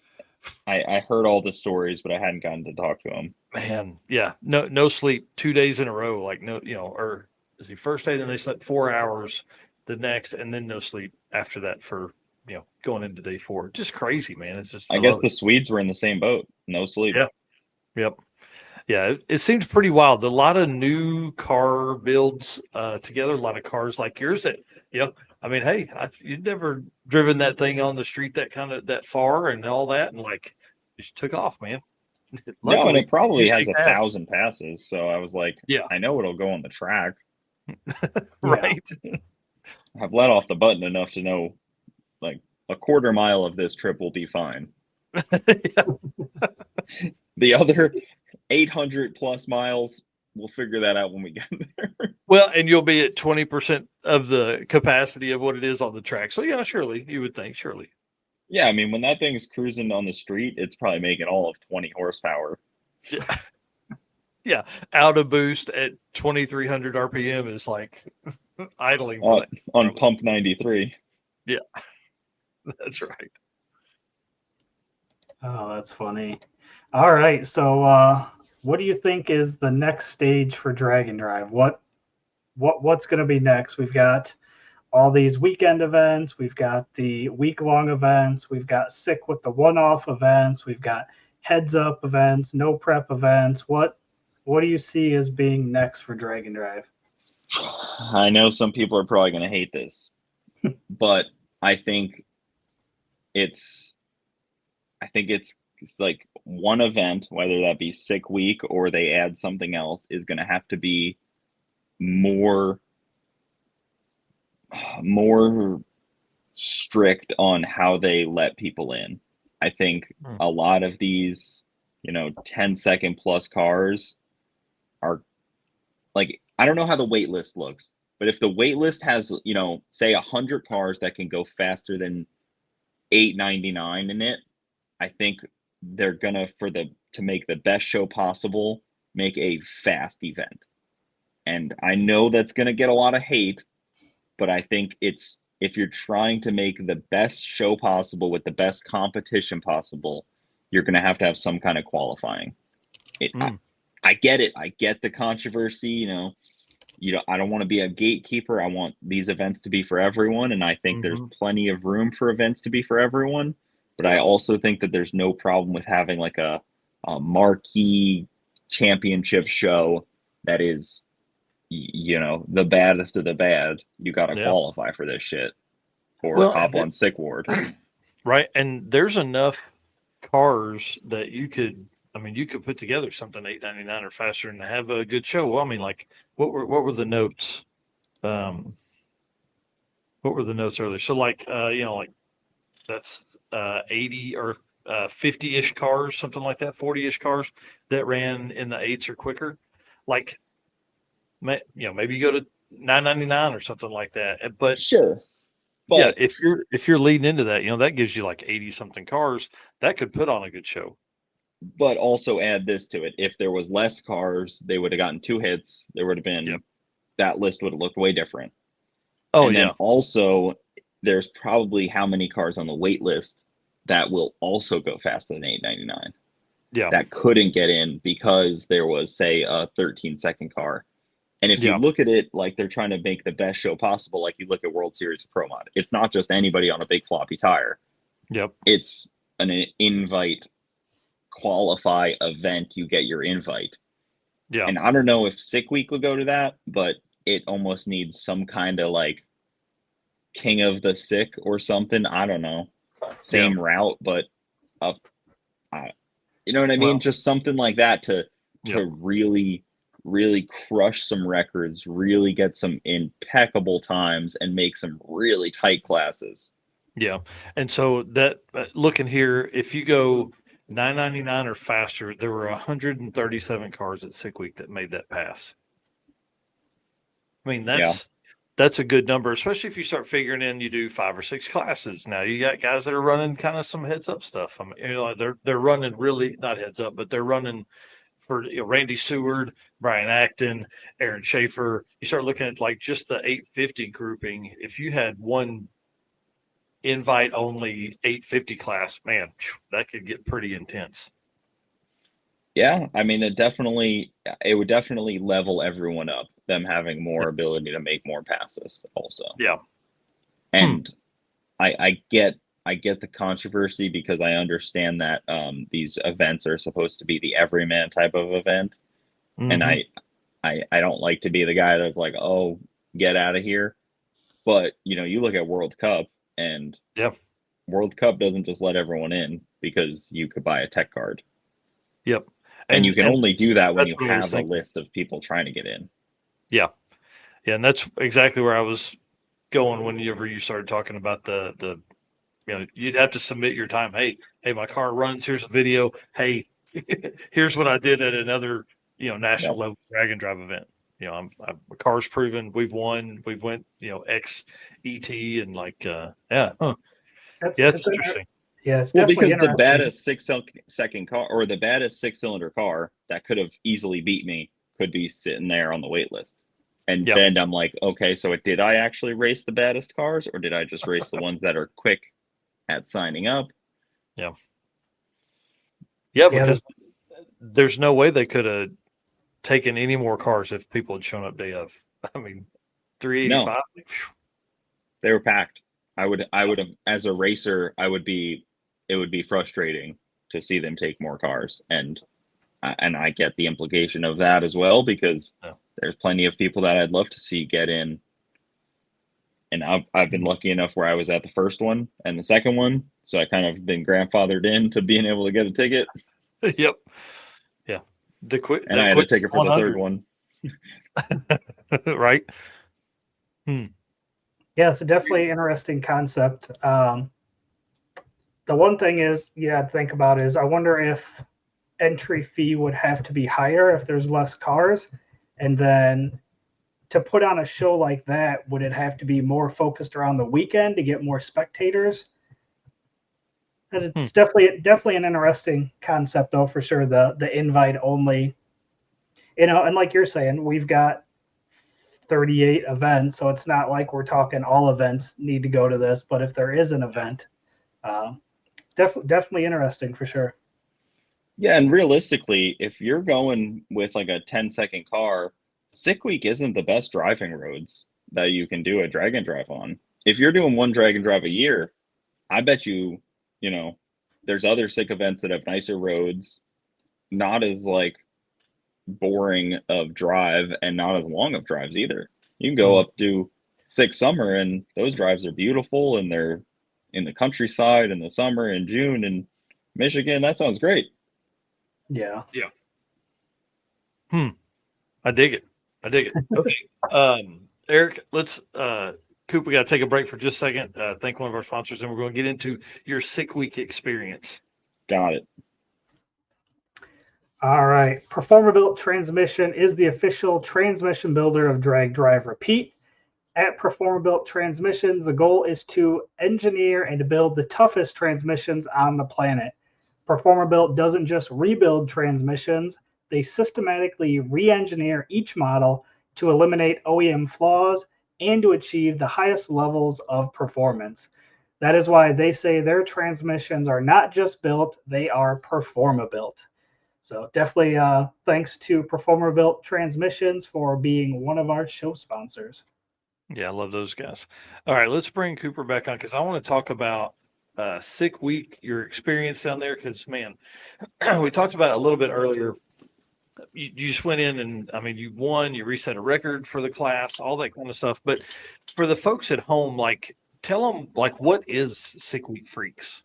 I heard all the stories, but I hadn't gotten to talk to them. Man, yeah, no sleep 2 days in a row. Like or is the first day, then they slept 4 hours, the next, and then no sleep after that for going into day 4. Just crazy, man. It's just I guess the Swedes were in the same boat, no sleep. Yeah, yep, yeah. It seems pretty wild. A lot of new car builds together. A lot of cars like yours that I mean, hey, you'd never driven that thing on the street that far and all that, and it just took off, man. Luckily, no, and it probably has 1,000 passes. So I was like, yeah, I know it'll go on the track. Right. I've let off the button enough to know, like, a quarter mile of this trip will be fine. The other 800 plus miles, we'll figure that out when we get there. Well, and you'll be at 20% of the capacity of what it is on the track. So yeah, surely you would think, surely. Yeah, I mean, when that thing's cruising on the street, it's probably making all of 20 horsepower. Yeah. Yeah, out of boost at 2,300 RPM is like idling on pump 93. Yeah, that's right. Oh, that's funny. All right, so what do you think is the next stage for Drag and Drive? What's going to be next? We've got all these weekend events. We've got the week-long events. We've got Sick with the one-off events. We've got heads-up events, no prep events. What do you see as being next for Drag and Drive? I know some people are probably going to hate this, but I think it's like one event, whether that be Sick Week or they add something else, is going to have to be more strict on how they let people in. I think a lot of these, 10-second plus cars are like, I don't know how the wait list looks, but if the wait list has, say 100 cars that can go faster than $8.99 in it. I think they're gonna to make the best show possible, make a fast event. And I know that's gonna get a lot of hate, but I think if you're trying to make the best show possible with the best competition possible, you're gonna have to have some kind of qualifying. I get it. I get the controversy, I don't want to be a gatekeeper. I want these events to be for everyone. And I think there's plenty of room for events to be for everyone. But I also think that there's no problem with having like a marquee championship show that is, the baddest of the bad. You got to qualify for this shit or hop on sick ward. Right. And there's enough cars that you could put together something $8.99 or faster and have a good show. Well, I mean, like, what were the notes? What were the notes earlier? So, like, like that's 80 or 50-ish cars, something like that, 40-ish cars that ran in the 8s or quicker. Like, maybe you go to $9.99 or something like that. But sure. But yeah, if you're leading into that, that gives you like 80 something cars that could put on a good show. But also add this to it. If there was less cars, they would have gotten 2 hits. There would have been that list would have looked way different. Oh, and then also there's probably how many cars on the wait list that will also go faster than $8.99. Yeah. That couldn't get in because there was, say, a 13-second car. And if you look at it like they're trying to make the best show possible, like you look at World Series of Pro Mod, it's not just anybody on a big floppy tire. Yep. It's an invite qualify event. You get your invite. Yeah. And I don't know if Sick Week will go to that, but it almost needs some kind of like King of the Sick or something. I don't know. Same route, but you know what I mean? Well, just something like that to really, really crush some records, really get some impeccable times, and make some really tight classes. Yeah. And so that looking here, if you go $9.99 or faster, there were 137 cars at Sick Week that made that pass. I mean, that's a good number, especially if you start figuring in you do 5 or 6 classes. Now you got guys that are running kind of some heads up stuff. I mean, they're running really not heads up, but they're running for Randy Seward, Brian Acton, Aaron Schaefer. You start looking at like just the 850 grouping. If you had one invite only 850 class, man, that could get pretty intense. Yeah, I mean, it would definitely level everyone up, them having more ability to make more passes also. Yeah. And I get the controversy because I understand that these events are supposed to be the everyman type of event. And I don't like to be the guy that's like, oh, get out of here. But, you look at World Cup, and World Cup doesn't just let everyone in because you could buy a tech card. Yep. And you can only do that when you have a list of people trying to get in. Yeah. Yeah. And that's exactly where I was going whenever you started talking about the you'd have to submit your time. Hey, my car runs. Here's a video. Hey, here's what I did at another, national level drag and drive event. My car's proven. We've won. We've went, X ET and like, it's interesting. Yeah, it's definitely because the baddest 6-second car or the baddest 6-cylinder car that could have easily beat me could be sitting there on the wait list. And then I'm like, okay, so did I actually race the baddest cars, or did I just race the ones that are quick at signing up? Yeah. Yeah, because there's no way they could have taken any more cars if people had shown up day of. I mean, 385. No. They were packed. I would have, as a racer, it would be frustrating to see them take more cars. And I get the implication of that as well, because there's plenty of people that I'd love to see get in. And I've been lucky enough where I was at the first one and the second one. So I kind of been grandfathered into being able to get a ticket. Yep. Yeah. And I had a ticket for the third one. Right. Yeah, it's a definitely interesting concept. The one thing is, think about is I wonder if entry fee would have to be higher if there's less cars. And then to put on a show like that, would it have to be more focused around the weekend to get more spectators? And it's definitely an interesting concept, though, for sure. The invite only, and like you're saying, we've got 38 events, so it's not like we're talking all events need to go to this. But if there is an event, definitely interesting for sure. Yeah, and realistically, if you're going with like a 10-second car, Sick Week isn't the best driving roads that you can do a drag and drive on. If you're doing one drag and drive a year, I bet you, there's other sick events that have nicer roads, not as like boring of drive and not as long of drives either. You can go up to Sick Summer and those drives are beautiful and they're in the countryside in the summer in June in Michigan. That sounds great. Yeah. I dig it. Okay. Eric, let's Coop, we got to take a break for just a second. Thank one of our sponsors, and we're going to get into your Sick Week experience. Got it. All right. Performabuilt Transmission is the official transmission builder of Drag Drive Repeat. At Performabuilt Transmissions, the goal is to engineer and build the toughest transmissions on the planet. Performabuilt doesn't just rebuild transmissions, they systematically re-engineer each model to eliminate OEM flaws and to achieve the highest levels of performance. That is why they say their transmissions are not just built, they are Performabuilt. So definitely thanks to Performabuilt Transmissions for being one of our show sponsors. Yeah, I love those guys. All right, let's bring Cooper back on because I want to talk about Sick Week, your experience down there. Because, man, we talked about it a little bit earlier. You just went in and, I mean, you won, you reset a record for the class, all that kind of stuff. But for the folks at home, like, tell them, like, what is Sick Week Freaks?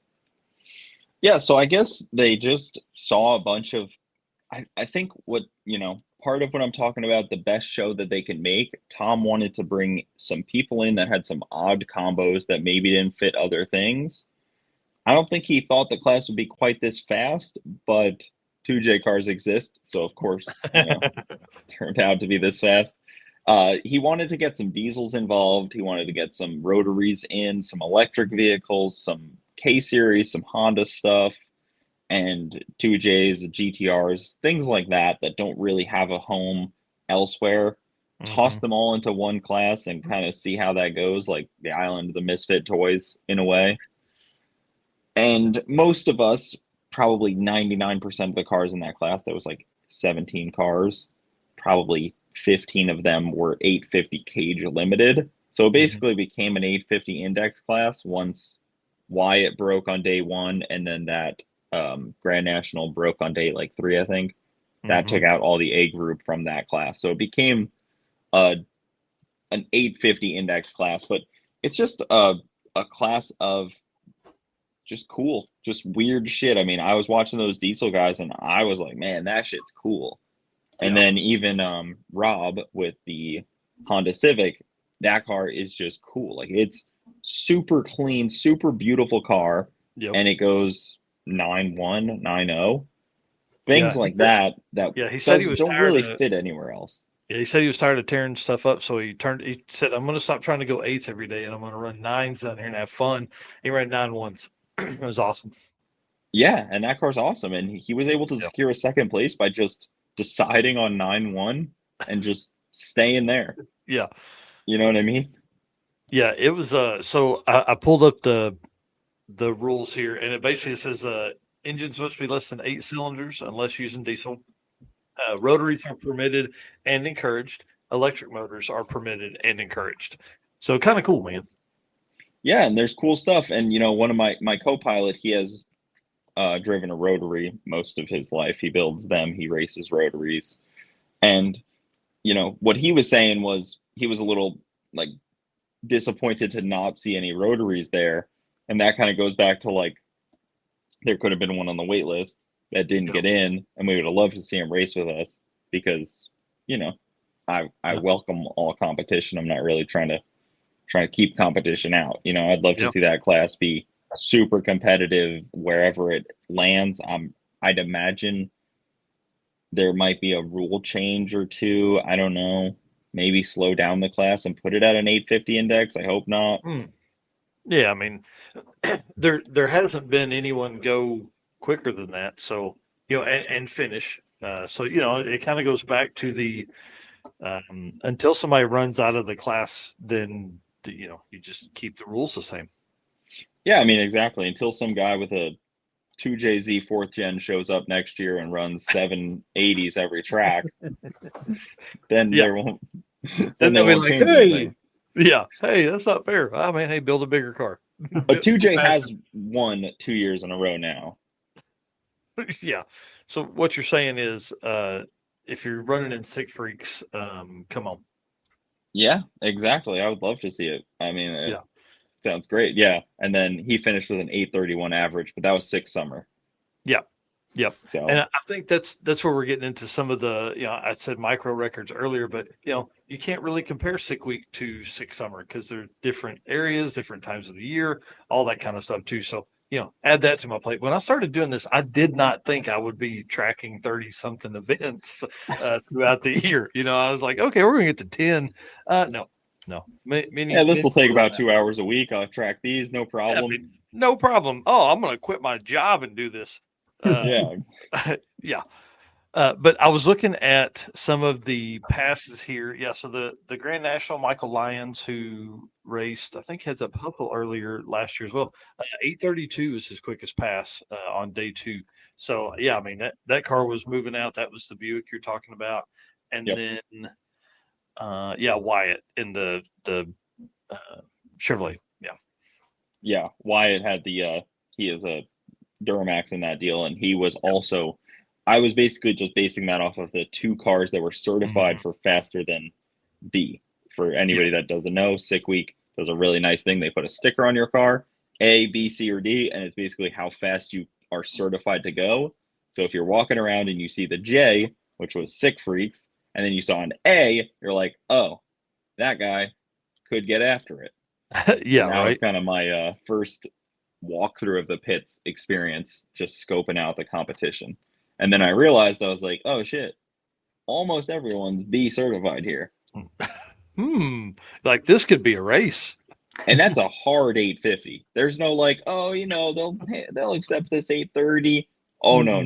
Yeah, so I guess they just saw a bunch of, I think part of what I'm talking about, the best show that they can make, Tom wanted to bring some people in that had some odd combos that maybe didn't fit other things. I don't think he thought the class would be quite this fast, but 2J cars exist, so of course, it turned out to be this fast. He wanted to get some diesels involved. He wanted to get some rotaries in, some electric vehicles, some K-Series, some Honda stuff, and 2Js, GTRs, things like that don't really have a home elsewhere. Toss them all into one class and kind of see how that goes, like the island of the misfit toys in a way. And most of us, probably 99% of the cars in that class, that was like 17 cars, probably 15 of them were 850 cage limited. So it basically became an 850 index class once Wyatt broke on day one, and then that Grand National broke on day like 3, I think. That took out all the A group from that class. So it became an 850 index class, but it's just a class of just cool, just weird shit. I mean, I was watching those diesel guys and I was like, man, that shit's cool. And then even Rob with the Honda Civic, that car is just cool. Like, it's super clean, super beautiful car. And it goes 9.1, 9.0. Things like that he said he was don't tired really fit anywhere else. Yeah, he said he was tired of tearing stuff up, so he said, I'm going to stop trying to go 8s every day, and I'm going to run 9s down here and have fun. He ran 9.1s. It was awesome. Yeah, and that car's awesome. And he was able to secure a second place by just deciding on 9.1 and just staying there. Yeah. You know what I mean? Yeah, it was so I pulled up the rules here, and it basically says engines must be less than 8 cylinders unless using diesel. Rotaries are permitted and encouraged. Electric motors are permitted and encouraged. So kind of cool, man. Yeah, and there's cool stuff. And one of my co-pilot, he has driven a rotary most of his life. He builds them, he races rotaries. And what he was saying was he was a little like disappointed to not see any rotaries there. And that kind of goes back to like there could have been one on the wait list that didn't get in, and we would have loved to see him race with us because I welcome all competition. I'm not really trying to keep competition out. I'd love to see that class be super competitive wherever it lands. I'd imagine there might be a rule change or two. I don't know. Maybe slow down the class and put it at an 850 index. I hope not. Yeah, I mean, there hasn't been anyone go quicker than that. So and finish. So it kind of goes back to the until somebody runs out of the class, then you just keep the rules the same. Yeah, I mean, exactly. Until some guy with a 2JZ fourth gen shows up next year and runs 780s every track, then Yeah. there won't then Then they they'll be won't like, change hey, anything. yeah, hey, that's not fair. I mean, hey, build a bigger car. But 2J Faster. has won 2 years in a row now. Yeah. So what you're saying is, if you're running in Sick Freaks, come on. Yeah, exactly. I would love to see it. I mean, it Yeah. sounds great. Yeah. And then he finished with an 831 average, but that was 6 summer. Yeah. Yep. And So I think that's where we're getting into some of the, I said micro records earlier, but you can't really compare Sick Week to Sick Summer because they're different areas, different times of the year, all that kind of stuff too. So, add that to my plate. When I started doing this, I did not think I would be tracking 30 something events throughout the year. I was like, okay, we're gonna get to 10. No, yeah, this many will take more than about that. 2 hours a week. I'll track these, no Yeah, I problem. mean, no problem. Oh, I'm gonna quit my job and do this. Yeah. Yeah. But I was looking at some of the passes here. Yeah, so the Grand National, Michael Lyons, who raced, I think heads up Hustle earlier last year as well. 8:32 is his quickest pass on day 2. So yeah, I mean that car was moving out. That was the Buick you're talking about, and Yep. then yeah, Wyatt in the Chevrolet. Yeah, Yeah. Wyatt had he is a Duramax in that deal, and he was also. I was basically just basing that off of the 2 cars that were certified Mhm. for faster than D. For anybody that doesn't know, Sick Week does a really nice thing. They put a sticker on your car, A, B, C, or D, and it's basically how fast you are certified to go. So if you're walking around and you see the J, which was Sick Freaks, and then you saw an A, you're like, oh, that guy could get after it. Yeah, And that was right. kind of my first walkthrough of the pits experience, just scoping out the competition. And then I realized I was like, oh shit, almost everyone's B certified here. Like this could be a race. And that's a hard 850. There's no like, oh, they'll accept this 830. Oh no, Mm-mm.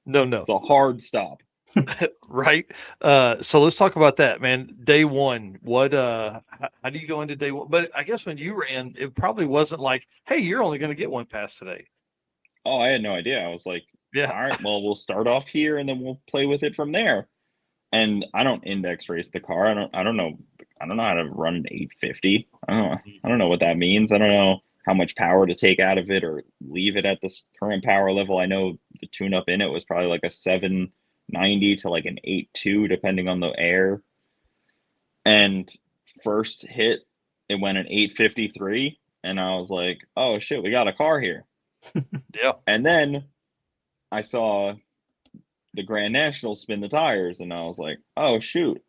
no. No. It's a hard stop. Right. So let's talk about that, man. Day one, what how do you go into day one? But I guess when you ran, it probably wasn't like, hey, you're only going to get one pass today. Oh, I had no idea. I was like, Yeah. all right, well, we'll start off here and then we'll play with it from there. And I don't index race the car. I don't know how to run an 850. I don't know what that means. I don't know how much power to take out of it or leave it at this current power level. I know the tune up in it was probably like a 790 to like an 82 depending on the air. And first hit it went an 853 and I was like, "Oh shit, we got a car here." Yeah. And then I saw the Grand National spin the tires and I was like, "Oh shoot,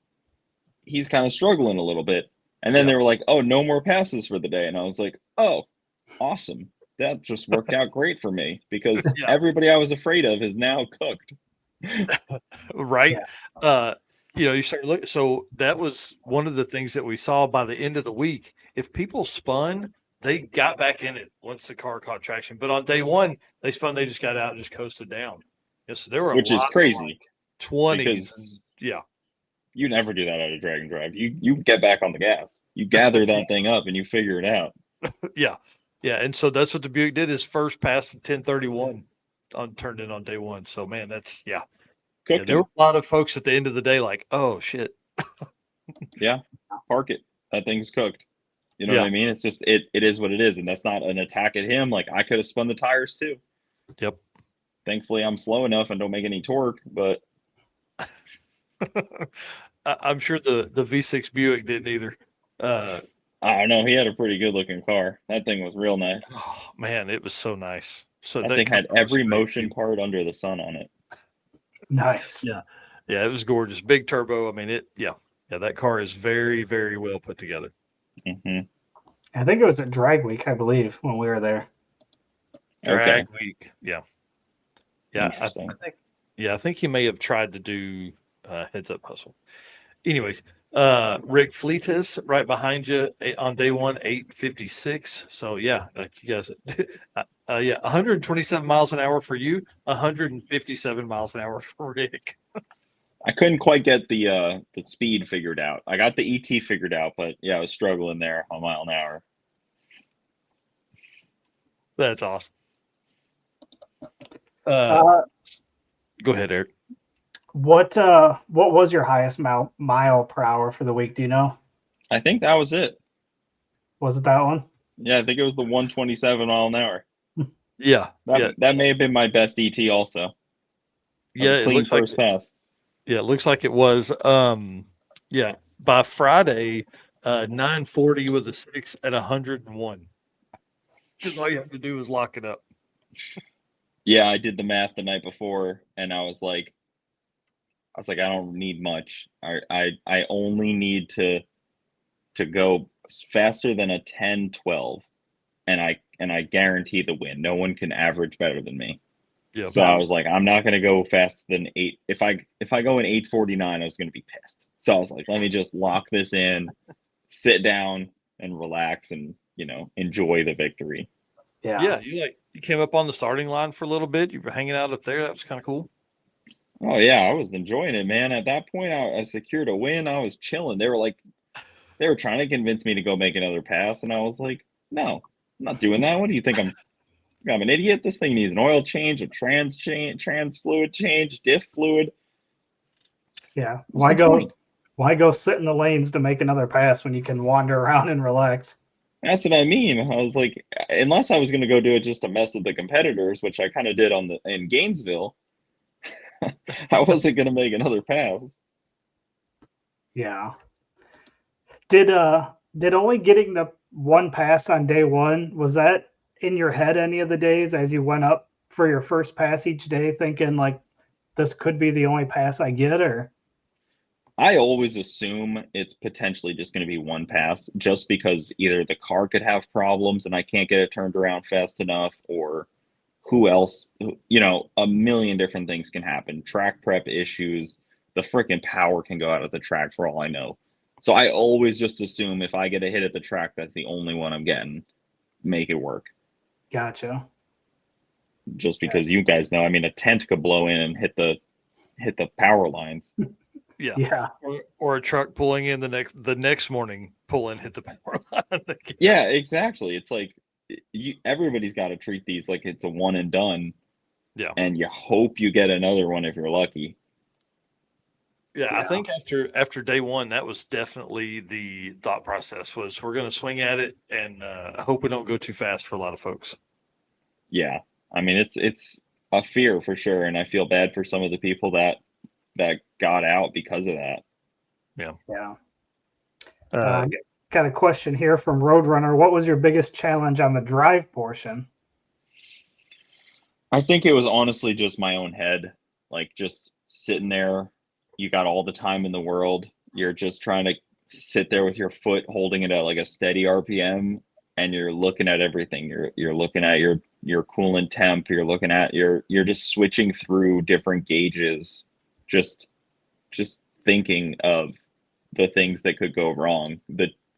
he's kind of struggling a little bit." And then Yeah. they were like, "Oh, no more passes for the day." And I was like, "Oh, awesome. That just worked out great for me because Yeah. everybody I was afraid of is now cooked." Right. Yeah. You start looking. So that was one of the things that we saw by the end of the week. If people spun, they got back in it once the car caught traction. But on day one, they spun, they just got out and just coasted down. Yes, there were a Which is lot of crazy like 20s. because And yeah. you never do that at a drag and drive. You get back on the gas. You gather that thing up and you figure it out. Yeah. Yeah. And so that's what the Buick did. His first pass at 1031 turned in on day one. So man, that's yeah. Yeah. Cooked There were him. a lot of folks at the end of the day like, oh shit. Yeah. Park it. That thing's cooked. You know what Yeah. I mean? It's just it is what it is. And that's not an attack at him. Like I could have spun the tires too. Yep. Thankfully I'm slow enough and don't make any torque, but I'm sure the V6 Buick didn't either. I don't know. He had a pretty good looking car. That thing was real nice. Oh, man, it was so nice. So That that thing had Camaro was every great motion too. part under the sun on it. Nice. Yeah, yeah, it was gorgeous. Big turbo. I mean, yeah. That car is very, very well put together. Hmm. I think it was at Drag Week, I believe, when we were there. Drag Okay. week. Yeah, yeah. Interesting. I think he may have tried to do heads up hustle. anyways, Rick Fleetis right behind you on day one, 8:56. So yeah, like you guys, yeah, 127 miles an hour for you, 157 miles an hour for Rick. I couldn't quite get the speed figured out. I got the ET figured out, but yeah, I was struggling there on mile an hour. That's awesome. Uh, Go ahead, Eric. what was your highest mile per hour for the week? Do you know? I think that was it. Was it that one? Yeah, I think it was the 127 mile an hour. Yeah, That may have been my best ET also. yeah. It Clean looks like first pass. Yeah, it looks like it was. Yeah, by Friday, 940 with a 6 at 101. Because all you have to do is lock it up. Yeah, I did the math the night before, and I was like, I don't need much. I only need to go faster than a 10-12, and I guarantee the win. No one can average better than me. Yeah. So I was like, I'm not going to go faster than 8. If I go in 8:49, I was going to be pissed. So I was like, let me just lock this in, sit down and relax and, enjoy the victory. Yeah, you came up on the starting line for a little bit. You were hanging out up there. That was kind of cool. Oh yeah, I was enjoying it, man. At that point, I secured a win. I was chilling. They were trying to convince me to go make another pass, and I was like, no, I'm not doing that. What do you think I'm an idiot? This thing needs an oil change, a trans fluid change, diff fluid. Yeah. What's the point? Why go sit in the lanes to make another pass when you can wander around and relax? That's what I mean. I was like, unless I was going to go do it just to mess with the competitors, which I kind of did in Gainesville, I wasn't going to make another pass. Yeah. Did only getting the one pass on day one, was that in your head any of the days as you went up for your first pass each day, thinking like this could be the only pass I get? Or I always assume it's potentially just going to be one pass, just because either the car could have problems and I can't get it turned around fast enough, or who else, a million different things can happen. Track prep issues, the freaking power can go out of the track for all I know. So I always just assume if I get a hit at the track, that's the only one I'm getting. Make it work. Gotcha. Just because you guys know, I mean, a tent could blow in and hit the power lines. Yeah. Or a truck pulling in the next morning, hit the power line. Yeah, exactly. It's like everybody's got to treat these like it's a one and done. Yeah. And you hope you get another one if you're lucky. Yeah, I think after day one, that was definitely the thought process was we're going to swing at it and hope we don't go too fast for a lot of folks. Yeah. I mean, it's a fear for sure. And I feel bad for some of the people that got out because of that. Yeah. Yeah. Got a question here from Roadrunner. What was your biggest challenge on the drive portion? I think it was honestly just my own head, like just sitting there. You got all the time in the world. You're just trying to sit there with your foot holding it at like a steady RPM, and you're looking at everything. You're looking at your coolant temp. You're looking at you're just switching through different gauges, just thinking of the things that could go wrong.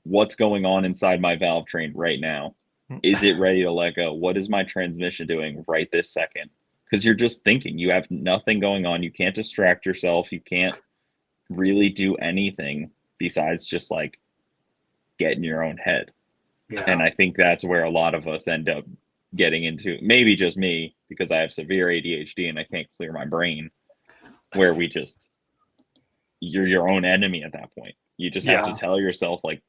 What's going on inside my valve train right now? Is it ready to let go? What is my transmission doing right this second? Because you're just thinking, you have nothing going on. You can't distract yourself. You can't really do anything besides just like get in your own head. Yeah. And I think that's where a lot of us end up getting into, maybe just me, because I have severe ADHD and I can't clear my brain, where you're your own enemy at that point. You just have to tell yourself, like,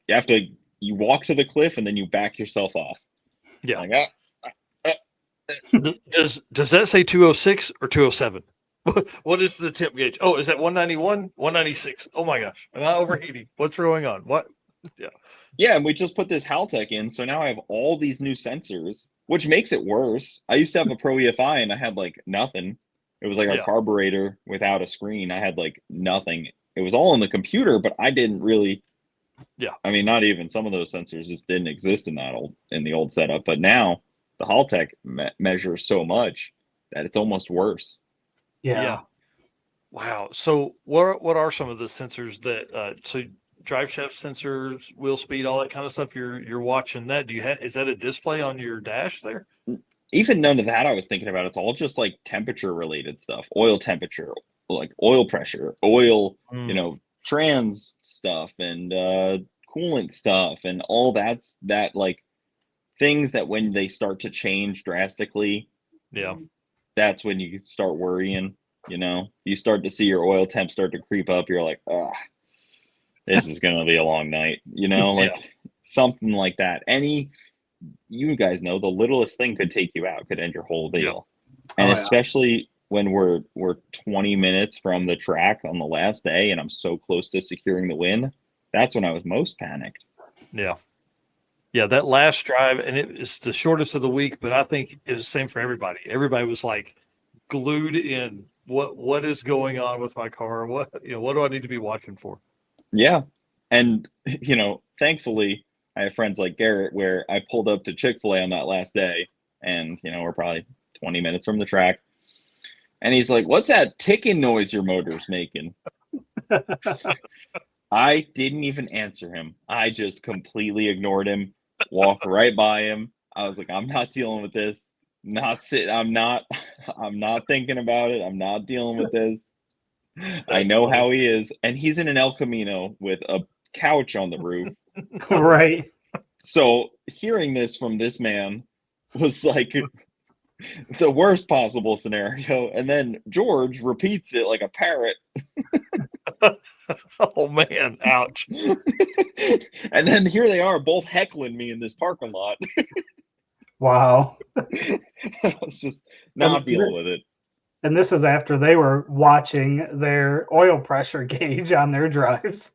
you walk to the cliff and then you back yourself off. Yeah. Like, Does that say 206 or 207? What is the temp gauge? Oh, is that 191? 196? Oh my gosh. Am I overheating? What's going on? What? Yeah. Yeah, and we just put this Haltech in, so now I have all these new sensors, which makes it worse. I used to have a Pro EFI and I had like nothing. It was like a carburetor without a screen. I had like nothing. It was all in the computer, but I didn't really. Yeah. I mean, not even some of those sensors just didn't exist in the old setup. But now the Haltech measures so much that it's almost worse. Yeah. Wow. So what are some of the sensors that so drive shaft sensors, wheel speed, all that kind of stuff? You're watching that. Do you have is that a display on your dash there? Even none of that I was thinking about. It's all just like temperature related stuff, oil temperature, like oil pressure, oil, Mm, trans stuff and coolant stuff and all that like things that when they start to change drastically, yeah. that's when you start worrying. You start to see your oil temp start to creep up. You're like, ah, this is going to be a long night, Yeah. like something like that. You guys know the littlest thing could take you out, could end your whole Yeah. deal. And Oh, yeah. especially when we're 20 minutes from the track on the last day and I'm so close to securing the win, that's when I was most panicked. Yeah. Yeah. That last drive, and it's the shortest of the week, but I think it's the same for everybody. Everybody was like glued in. What is going on with my car? What do I need to be watching for? Yeah. And, thankfully, I have friends like Garrett where I pulled up to Chick-fil-A on that last day and, we're probably 20 minutes from the track. And he's like, "What's that ticking noise your motor's making?" I didn't even answer him. I just completely ignored him, walked right by him. I was like, "I'm not dealing with this. Not sit. I'm not thinking about it. I'm not dealing with this. I That's know funny. how he is." And he's in an El Camino with a couch on the roof. Right. So hearing this from this man was like the worst possible scenario. And then George repeats it like a parrot. Oh man, ouch. And then here they are both heckling me in this parking lot. Wow. I was just not dealing with it. And this is after they were watching their oil pressure gauge on their drives.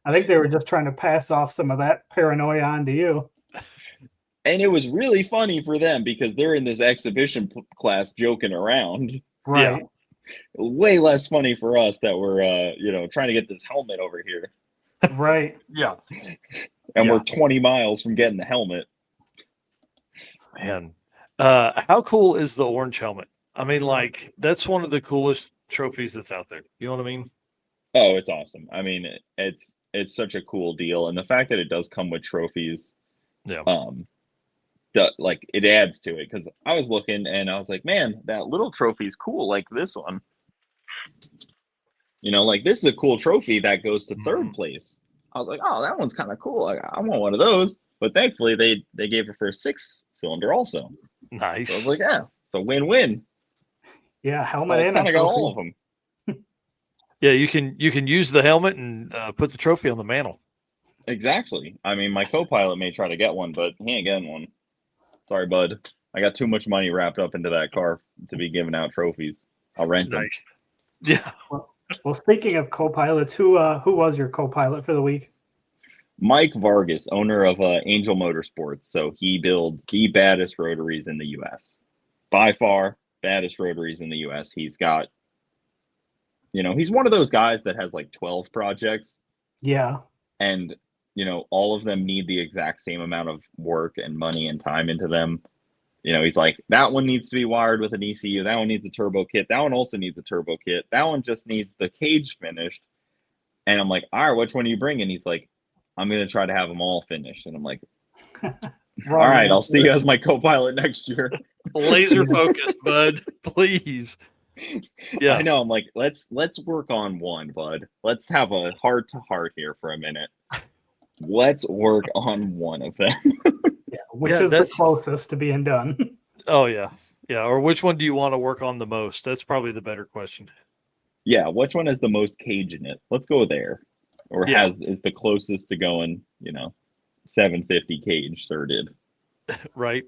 I think they were just trying to pass off some of that paranoia onto you. And it was really funny for them because they're in this exhibition class joking around. Right. Way less funny for us that we're trying to get this helmet over here. Right. Yeah. And Yeah. we're 20 miles from getting the helmet. Man. How cool is the orange helmet? I mean, like, that's one of the coolest trophies that's out there. You know what I mean? Oh, it's awesome. I mean, it's such a cool deal. And the fact that it does come with trophies, Yeah. like it adds to it. Because I was looking and I was like, man, that little trophy's cool, like this one. Like this is a cool trophy that goes to third place. I was like, oh, that one's kind of cool. I want one of those. But thankfully, they gave it for a 6-cylinder also. Nice. So I was like, yeah, it's a win-win. Yeah, I helmet and kind a of got trophy. all of them. Yeah, you can use the helmet and put the trophy on the mantle. Exactly. I mean, my co-pilot may try to get one, but he ain't getting one. Sorry, bud. I got too much money wrapped up into that car to be giving out trophies. I'll rent them. Nice. Yeah. Well, speaking of co-pilots, who was your co-pilot for the week? Mike Vargas, owner of Angel Motorsports. So he builds the baddest rotaries in the U.S. By far, baddest rotaries in the U.S. He's got, he's one of those guys that has like 12 projects. Yeah. And, all of them need the exact same amount of work and money and time into them. He's like, that one needs to be wired with an ECU. That one needs a turbo kit. That one also needs a turbo kit. That one just needs the cage finished. And I'm like, all right, which one are you bringing? He's like, I'm going to try to have them all finished. And I'm like, all right, I'll see you as my co-pilot next year. Laser focused, bud. Please. Yeah. I know. I'm like, let's work on one, bud. Let's have a heart-to-heart here for a minute. Let's work on one of them. Yeah, which is the closest to being done. Oh, yeah. Yeah. Or which one do you want to work on the most? That's probably the better question. Yeah. Which one has the most cage in it? Let's go there. Or is the closest to going, 750 cage certed. Right.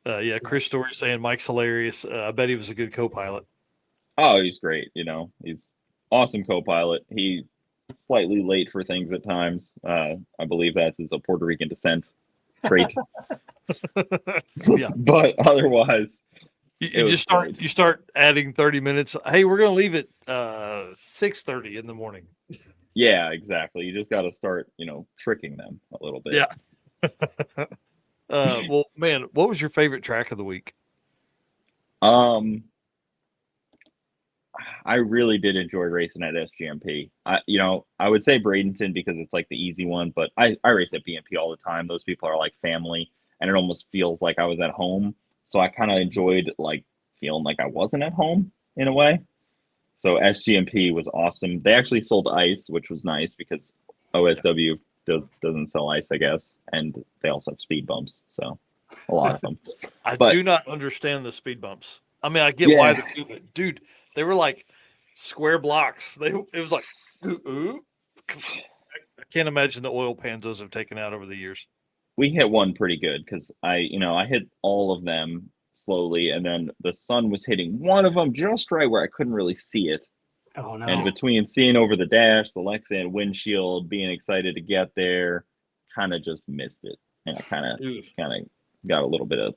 Yeah. Chris Story saying Mike's hilarious. I bet he was a good co-pilot. Oh, he's great. He's awesome co-pilot. He's slightly late for things at times. I believe that's his Puerto Rican descent trait. Yeah. But otherwise, you start adding 30 minutes. Hey, we're going to leave at 6:30 in the morning. Yeah, exactly. You just got to start, tricking them a little bit. Yeah. Well, man, what was your favorite track of the week? I I really did enjoy racing at SGMP. I would say Bradenton because it's like the easy one, but I race at BMP all the time. Those people are like family, and it almost feels like I was at home. So I kind of enjoyed like feeling like I wasn't at home in a way. So SGMP was awesome. They actually sold ice, which was nice because OSW doesn't sell ice, I guess, and they also have speed bumps. So a lot of them. I But- do not understand the speed bumps. I mean, I get why they do it, dude. They were like square blocks. It was like, ooh. I can't imagine the oil pans those have taken out over the years. We hit one pretty good because I hit all of them slowly, and then the sun was hitting one of them just right where I couldn't really see it. Oh no. And between seeing over the dash, the Lexan windshield, being excited to get there, kind of just missed it, and I kind of got a little bit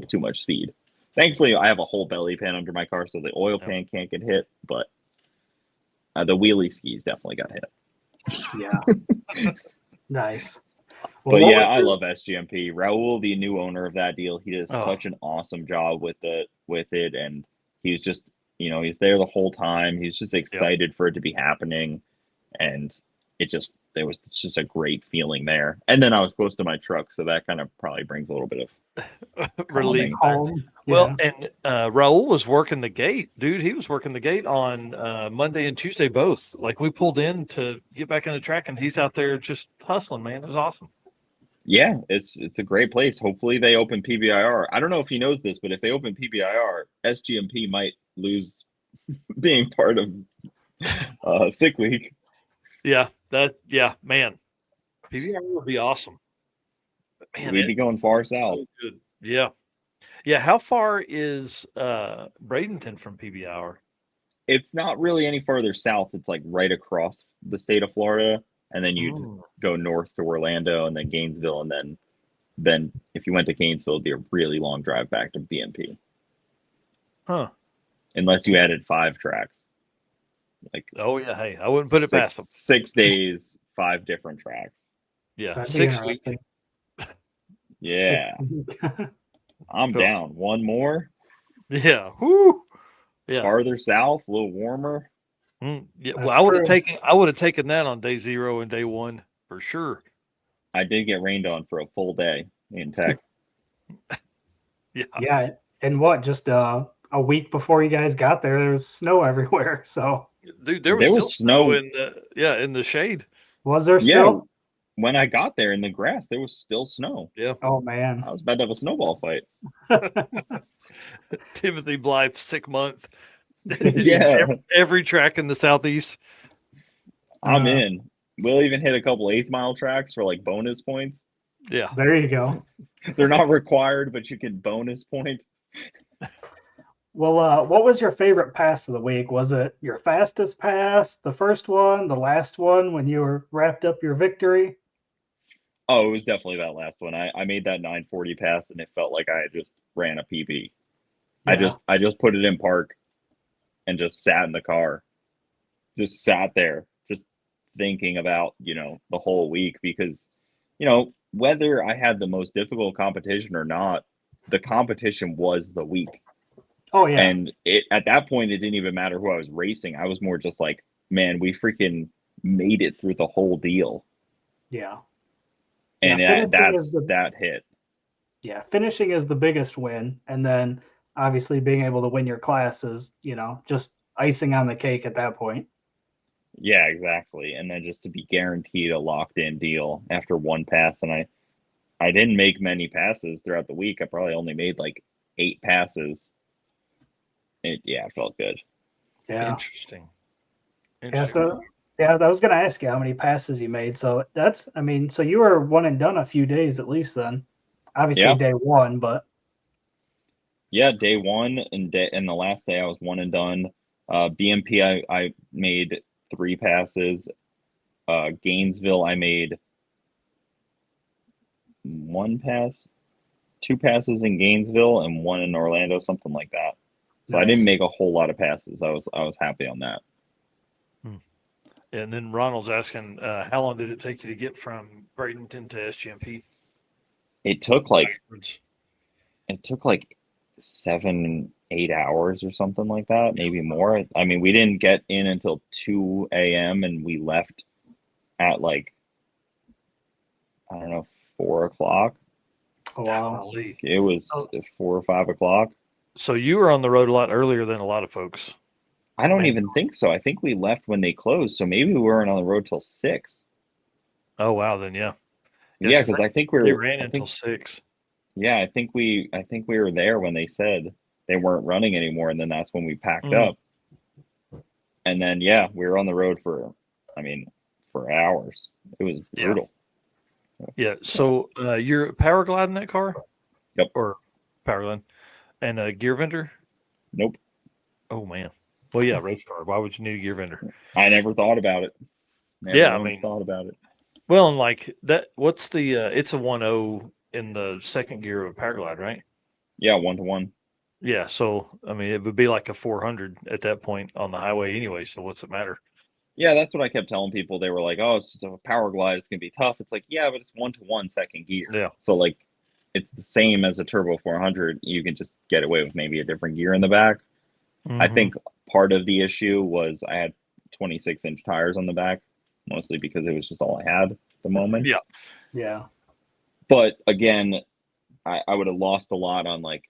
too much speed. Thankfully, I have a whole belly pan under my car, so the oil pan can't get hit, but the wheelie skis definitely got hit. Yeah. Nice. But yeah, I love SGMP. Raul, the new owner of that deal, he does such an awesome job with it, and he's just, he's there the whole time. He's just excited for it to be happening, and there was just a great feeling there. And then I was close to my truck, so that kind of probably brings a little bit of relief. Home. Well, and Raul was working the gate, dude. He was working the gate on Monday and Tuesday both. Like we pulled in to get back in the track, and he's out there just hustling, man. It was awesome. Yeah, it's a great place. Hopefully they open PBIR. I don't know if he knows this, but if they open PBIR, SGMP might lose being part of Sick Week. Yeah, man. PBIR would be awesome. But man, we'd be going far south. So good. Yeah. Yeah, how far is Bradenton from PBIR? It's not really any further south. It's like right across the state of Florida. And then you'd go north to Orlando and then Gainesville. And then if you went to Gainesville, it'd be a really long drive back to BMP. Huh. Unless you added 5 tracks. Like, oh, yeah. Hey, I wouldn't put it past them. 6 days, 5 different tracks. Yeah. That'd 6 weeks. Yeah. I'm down. One more. Yeah. Whoo. Yeah. Farther south, a little warmer. Yeah, well, I would have taken that on day 0 and day 1 for sure. I did get rained on for a full day in Tech. Yeah. Yeah, and just a week before you guys got there was snow everywhere. So, dude, there was still snow in the shade. Was there still? When I got there in the grass, there was still snow. Yeah. Oh man, I was about to have a snowball fight. Timothy Blythe's sick month. Yeah, every track in the southeast. I'm in. We'll even hit a couple 8th mile tracks for like bonus points. Yeah, there you go. They're not required, but you can bonus point. Well, what was your favorite pass of the week? Was it your fastest pass, the first one, the last one when you were wrapped up your victory? Oh, it was definitely that last one. I made that 940 pass, and it felt like I had just ran a PB. Yeah. I just put it in park. And just sat in the car, just sat there, just thinking about, the whole week because, whether I had the most difficult competition or not, the competition was the week. Oh, yeah. And at that point, it didn't even matter who I was racing. I was more just like, man, we freaking made it through the whole deal. Yeah. And that hit. Yeah, finishing is the biggest win. And then obviously being able to win your class is, just icing on the cake at that point. Yeah, exactly. And then just to be guaranteed a locked in deal after one pass. And I didn't make many passes throughout the week. I probably only made like 8 passes. It felt good. Yeah. Interesting. Yeah, I was going to ask you how many passes you made. So so you were one and done a few days at least then. Obviously day 1, but. Yeah, day 1 and the last day I was one and done. BMP I made 3 passes. Gainesville I made 1 pass, 2 passes in Gainesville and 1 in Orlando, something like that. So nice. I didn't make a whole lot of passes. I was happy on that. And then Ronald's asking, how long did it take you to get from Bradenton to SGMP? It took like 7-8 8 hours or something like that, maybe more. I mean, we didn't get in until 2 a.m. and we left at like, I don't know, 4 o'clock. Oh, wow. Golly. It was Oh. 4 or 5 o'clock. So you were on the road a lot earlier than a lot of folks. I don't Man. even think so. I think we left when they closed, so maybe we weren't on the road till 6. Oh wow, then yeah. Yeah, because I think they ran until 6. Yeah, I think we were there when they said they weren't running anymore, and then that's when we packed up. And then yeah, we were on the road for hours. It was brutal. Yeah. So you're power gliding that car? Yep. Or power gliding. And a gear vendor? Nope. Oh man. Well, yeah, race car. Why would you need a gear vendor? I never thought about it. Thought about it. Well, and like that, what's the? It's a 1.0 in the second gear of a power glide, right? Yeah, 1-to-1. Yeah. So I mean, it would be like a 400 at that point on the highway anyway. So what's it matter? Yeah, that's what I kept telling people. They were like, "Oh, it's just a power glide. It's gonna be tough." It's like, yeah, but it's 1-to-1 second gear. Yeah. So like, it's the same as a turbo 400. You can just get away with maybe a different gear in the back. I think part of the issue was I had 26-inch tires on the back, mostly because it was just all I had at the moment. Yeah. Yeah. But again, I would have lost a lot on like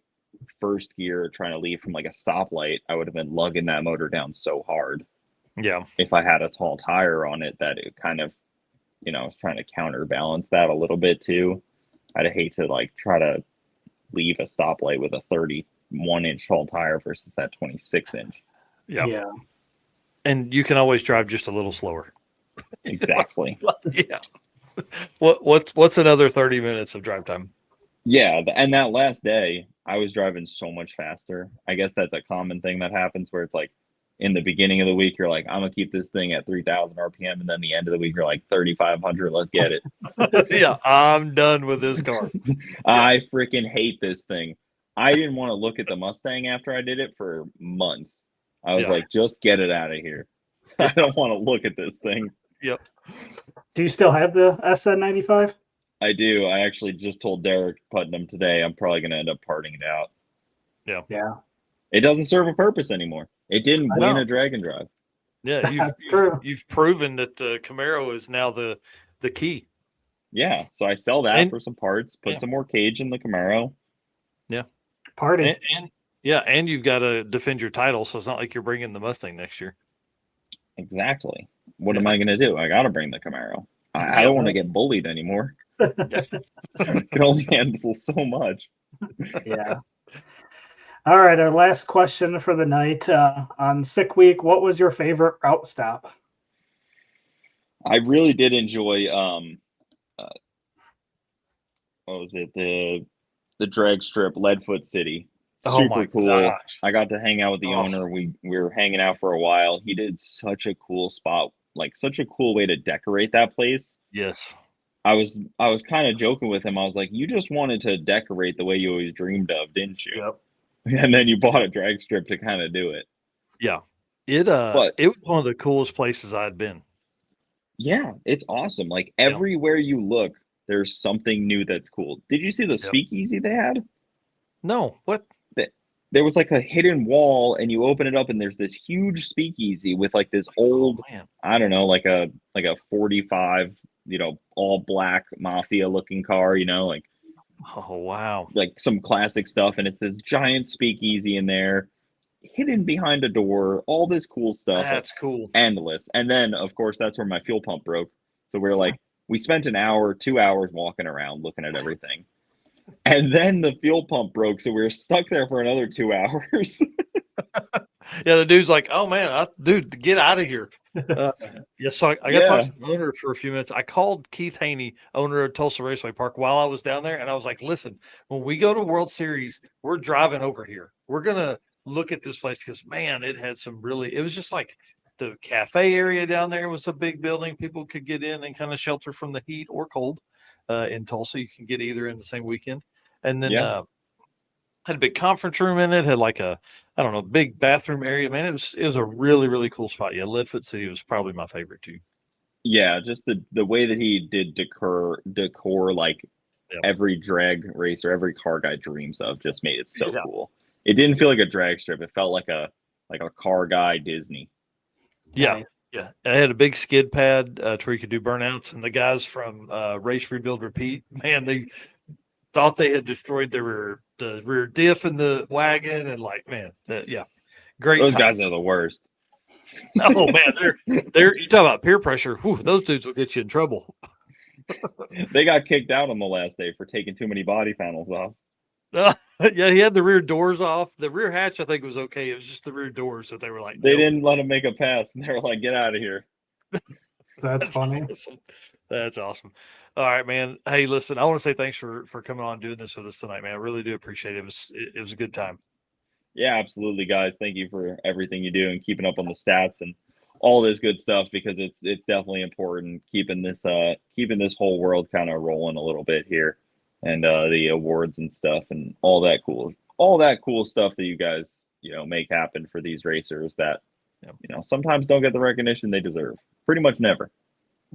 first gear trying to leave from like a stoplight. I would have been lugging that motor down so hard. Yeah. If I had a tall tire on it, that it kind of, I was trying to counterbalance that a little bit too. I'd hate to like try to leave a stoplight with a 31-inch tall tire versus that 26-inch. Yeah. Yeah. And you can always drive just a little slower. Exactly. Yeah. What's another 30 minutes of drive time? Yeah, and that last day, I was driving so much faster. I guess that's a common thing that happens where it's like in the beginning of the week, you're like, I'm gonna keep this thing at 3,000 RPM, and then the end of the week, you're like 3,500. Let's get it. Yeah, I'm done with this car. I freaking hate this thing. I didn't want to look at the Mustang after I did it for months. I was like, just get it out of here. I don't want to look at this thing. Yep. Do you still have the SN95? I do. I actually just told Derek Putnam today I'm probably going to end up parting it out. Yeah. It doesn't serve a purpose anymore. It didn't win a drag and drive. Yeah, you've proven that the Camaro is now the key. Yeah, so I sell that for some parts, put some more cage in the Camaro. Yeah. Party. And you've got to defend your title, so it's not like you're bringing the Mustang next year. Exactly. What am I going to do? I got to bring the Camaro. I don't want to get bullied anymore. Can only handle so much. Yeah. All right, our last question for the night. On sick week, what was your favorite route stop? I really did enjoy what was it? The drag strip, Leadfoot City. Super cool. Gosh. I got to hang out with the owner. We were hanging out for a while. He did such a cool spot, like such a cool way to decorate that place. Yes. I was kind of joking with him. I was like, you just wanted to decorate the way you always dreamed of, didn't you? Yep. And then you bought a drag strip to kind of do it. Yeah. It was one of the coolest places I'd been. Yeah, it's awesome. Like everywhere you look, there's something new that's cool. Did you see the speakeasy they had? No. What? There was like a hidden wall, and you open it up, and there's this huge speakeasy with like this old, I don't know, like a 45, all black mafia looking car, like. Oh wow! Like some classic stuff, and it's this giant speakeasy in there, hidden behind a door. All this cool stuff. That's cool. Endless. And then, of course, that's where my fuel pump broke. So we spent an hour, 2 hours walking around looking at everything. And then the fuel pump broke, so we were stuck there for another 2 hours. Yeah, the dude's like, "Oh man, dude, get out of here." So I got to talk to the owner for a few minutes. I called Keith Haney, owner of Tulsa Raceway Park, while I was down there, and I was like, "Listen, when we go to World Series, we're driving over here. We're gonna look at this place because man, it had some really. It was just like the cafe area down there was a big building. People could get in and kind of shelter from the heat or cold. In Tulsa, you can get either in the same weekend, and then." Had a big conference room in it, had like a, I don't know, big bathroom area. Man, it was a really, really cool spot. Yeah, Leadfoot City was probably my favorite too. Yeah, just the way that he did decor like every drag race or every car guy dreams of just made it so cool. It didn't feel like a drag strip. It felt like a car guy Disney. Yeah. Nice. Yeah. I had a big skid pad to where you could do burnouts, and the guys from Race Rebuild Repeat, man, they thought they had destroyed the rear diff in the wagon, and like, man, yeah, great Those time. guys are the worst. Oh man, they're you talk about peer pressure. Whew, those dudes will get you in trouble. They got kicked out on the last day for taking too many body panels off. Yeah, he had the rear doors off. The rear hatch, I think, was okay. It was just the rear doors that they were like, They nope. didn't let him make a pass, and they were like, "Get out of here." That's funny. Awesome. That's awesome. All right, man. Hey, listen, I want to say thanks for coming on and doing this with us tonight, man. I really do appreciate it. It was a good time. Yeah, absolutely, guys. Thank you for everything you do and keeping up on the stats and all this good stuff, because it's definitely important keeping this whole world kind of rolling a little bit here, and the awards and stuff and all that cool stuff that you guys make happen for these racers that sometimes don't get the recognition they deserve. Pretty much never.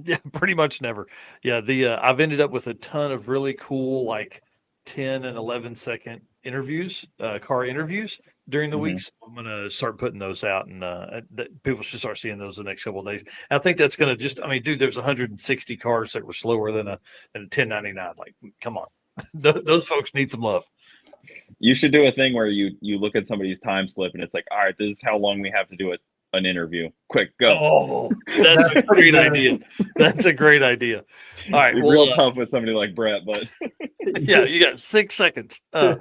Yeah, pretty much never. Yeah, I've ended up with a ton of really cool, like 10 and 11-second interviews, car interviews during the Mhm. weeks. I'm gonna start putting those out, and people should start seeing those the next couple of days. I think that's gonna dude, there's 160 cars that were slower than a 1099. Like, come on, those folks need some love. You should do a thing where you look at somebody's time slip and it's like, all right, this is how long we have to do an interview. Quick, go. Oh, that's a pretty great good. idea. That's a great idea. All right, Be well, real tough with somebody like Brett, but yeah, you got 6 seconds. All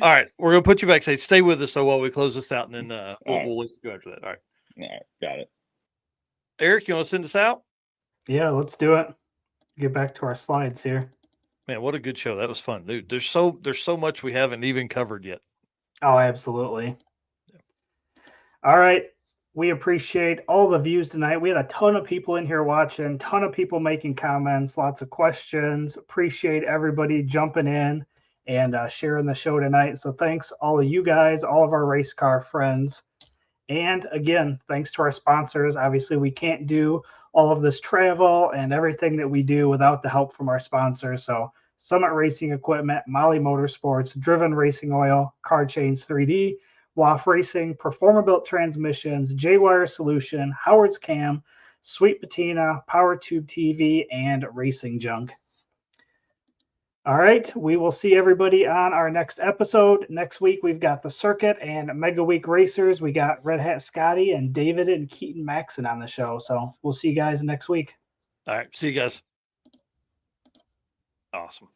right, we're gonna put you backstage. Stay with us, so while we close this out, and then we'll let you go after that. All right, got it. Eric, you want to send us out? Yeah, let's do it. Get back to our slides here. Man, what a good show! That was fun, dude. There's so much we haven't even covered yet. Oh, absolutely. All right. We appreciate all the views tonight. We had a ton of people in here watching, ton of people making comments, lots of questions. Appreciate everybody jumping in and sharing the show tonight. So thanks all of you guys, all of our race car friends. And again, thanks to our sponsors. Obviously, we can't do all of this travel and everything that we do without the help from our sponsors. So Summit Racing Equipment, Molly Motorsports, Driven Racing Oil, Car Chains 3D, WAF Racing, Performer Built Transmissions, J-Wire Solution, Howard's Cam, Sweet Patina, Power Tube TV, and Racing Junk. All right, we will see everybody on our next episode. Next week, we've got the circuit and Mega Week racers. We got Red Hat Scotty and David and Keaton Maxon on the show. So we'll see you guys next week. All right, see you guys. Awesome.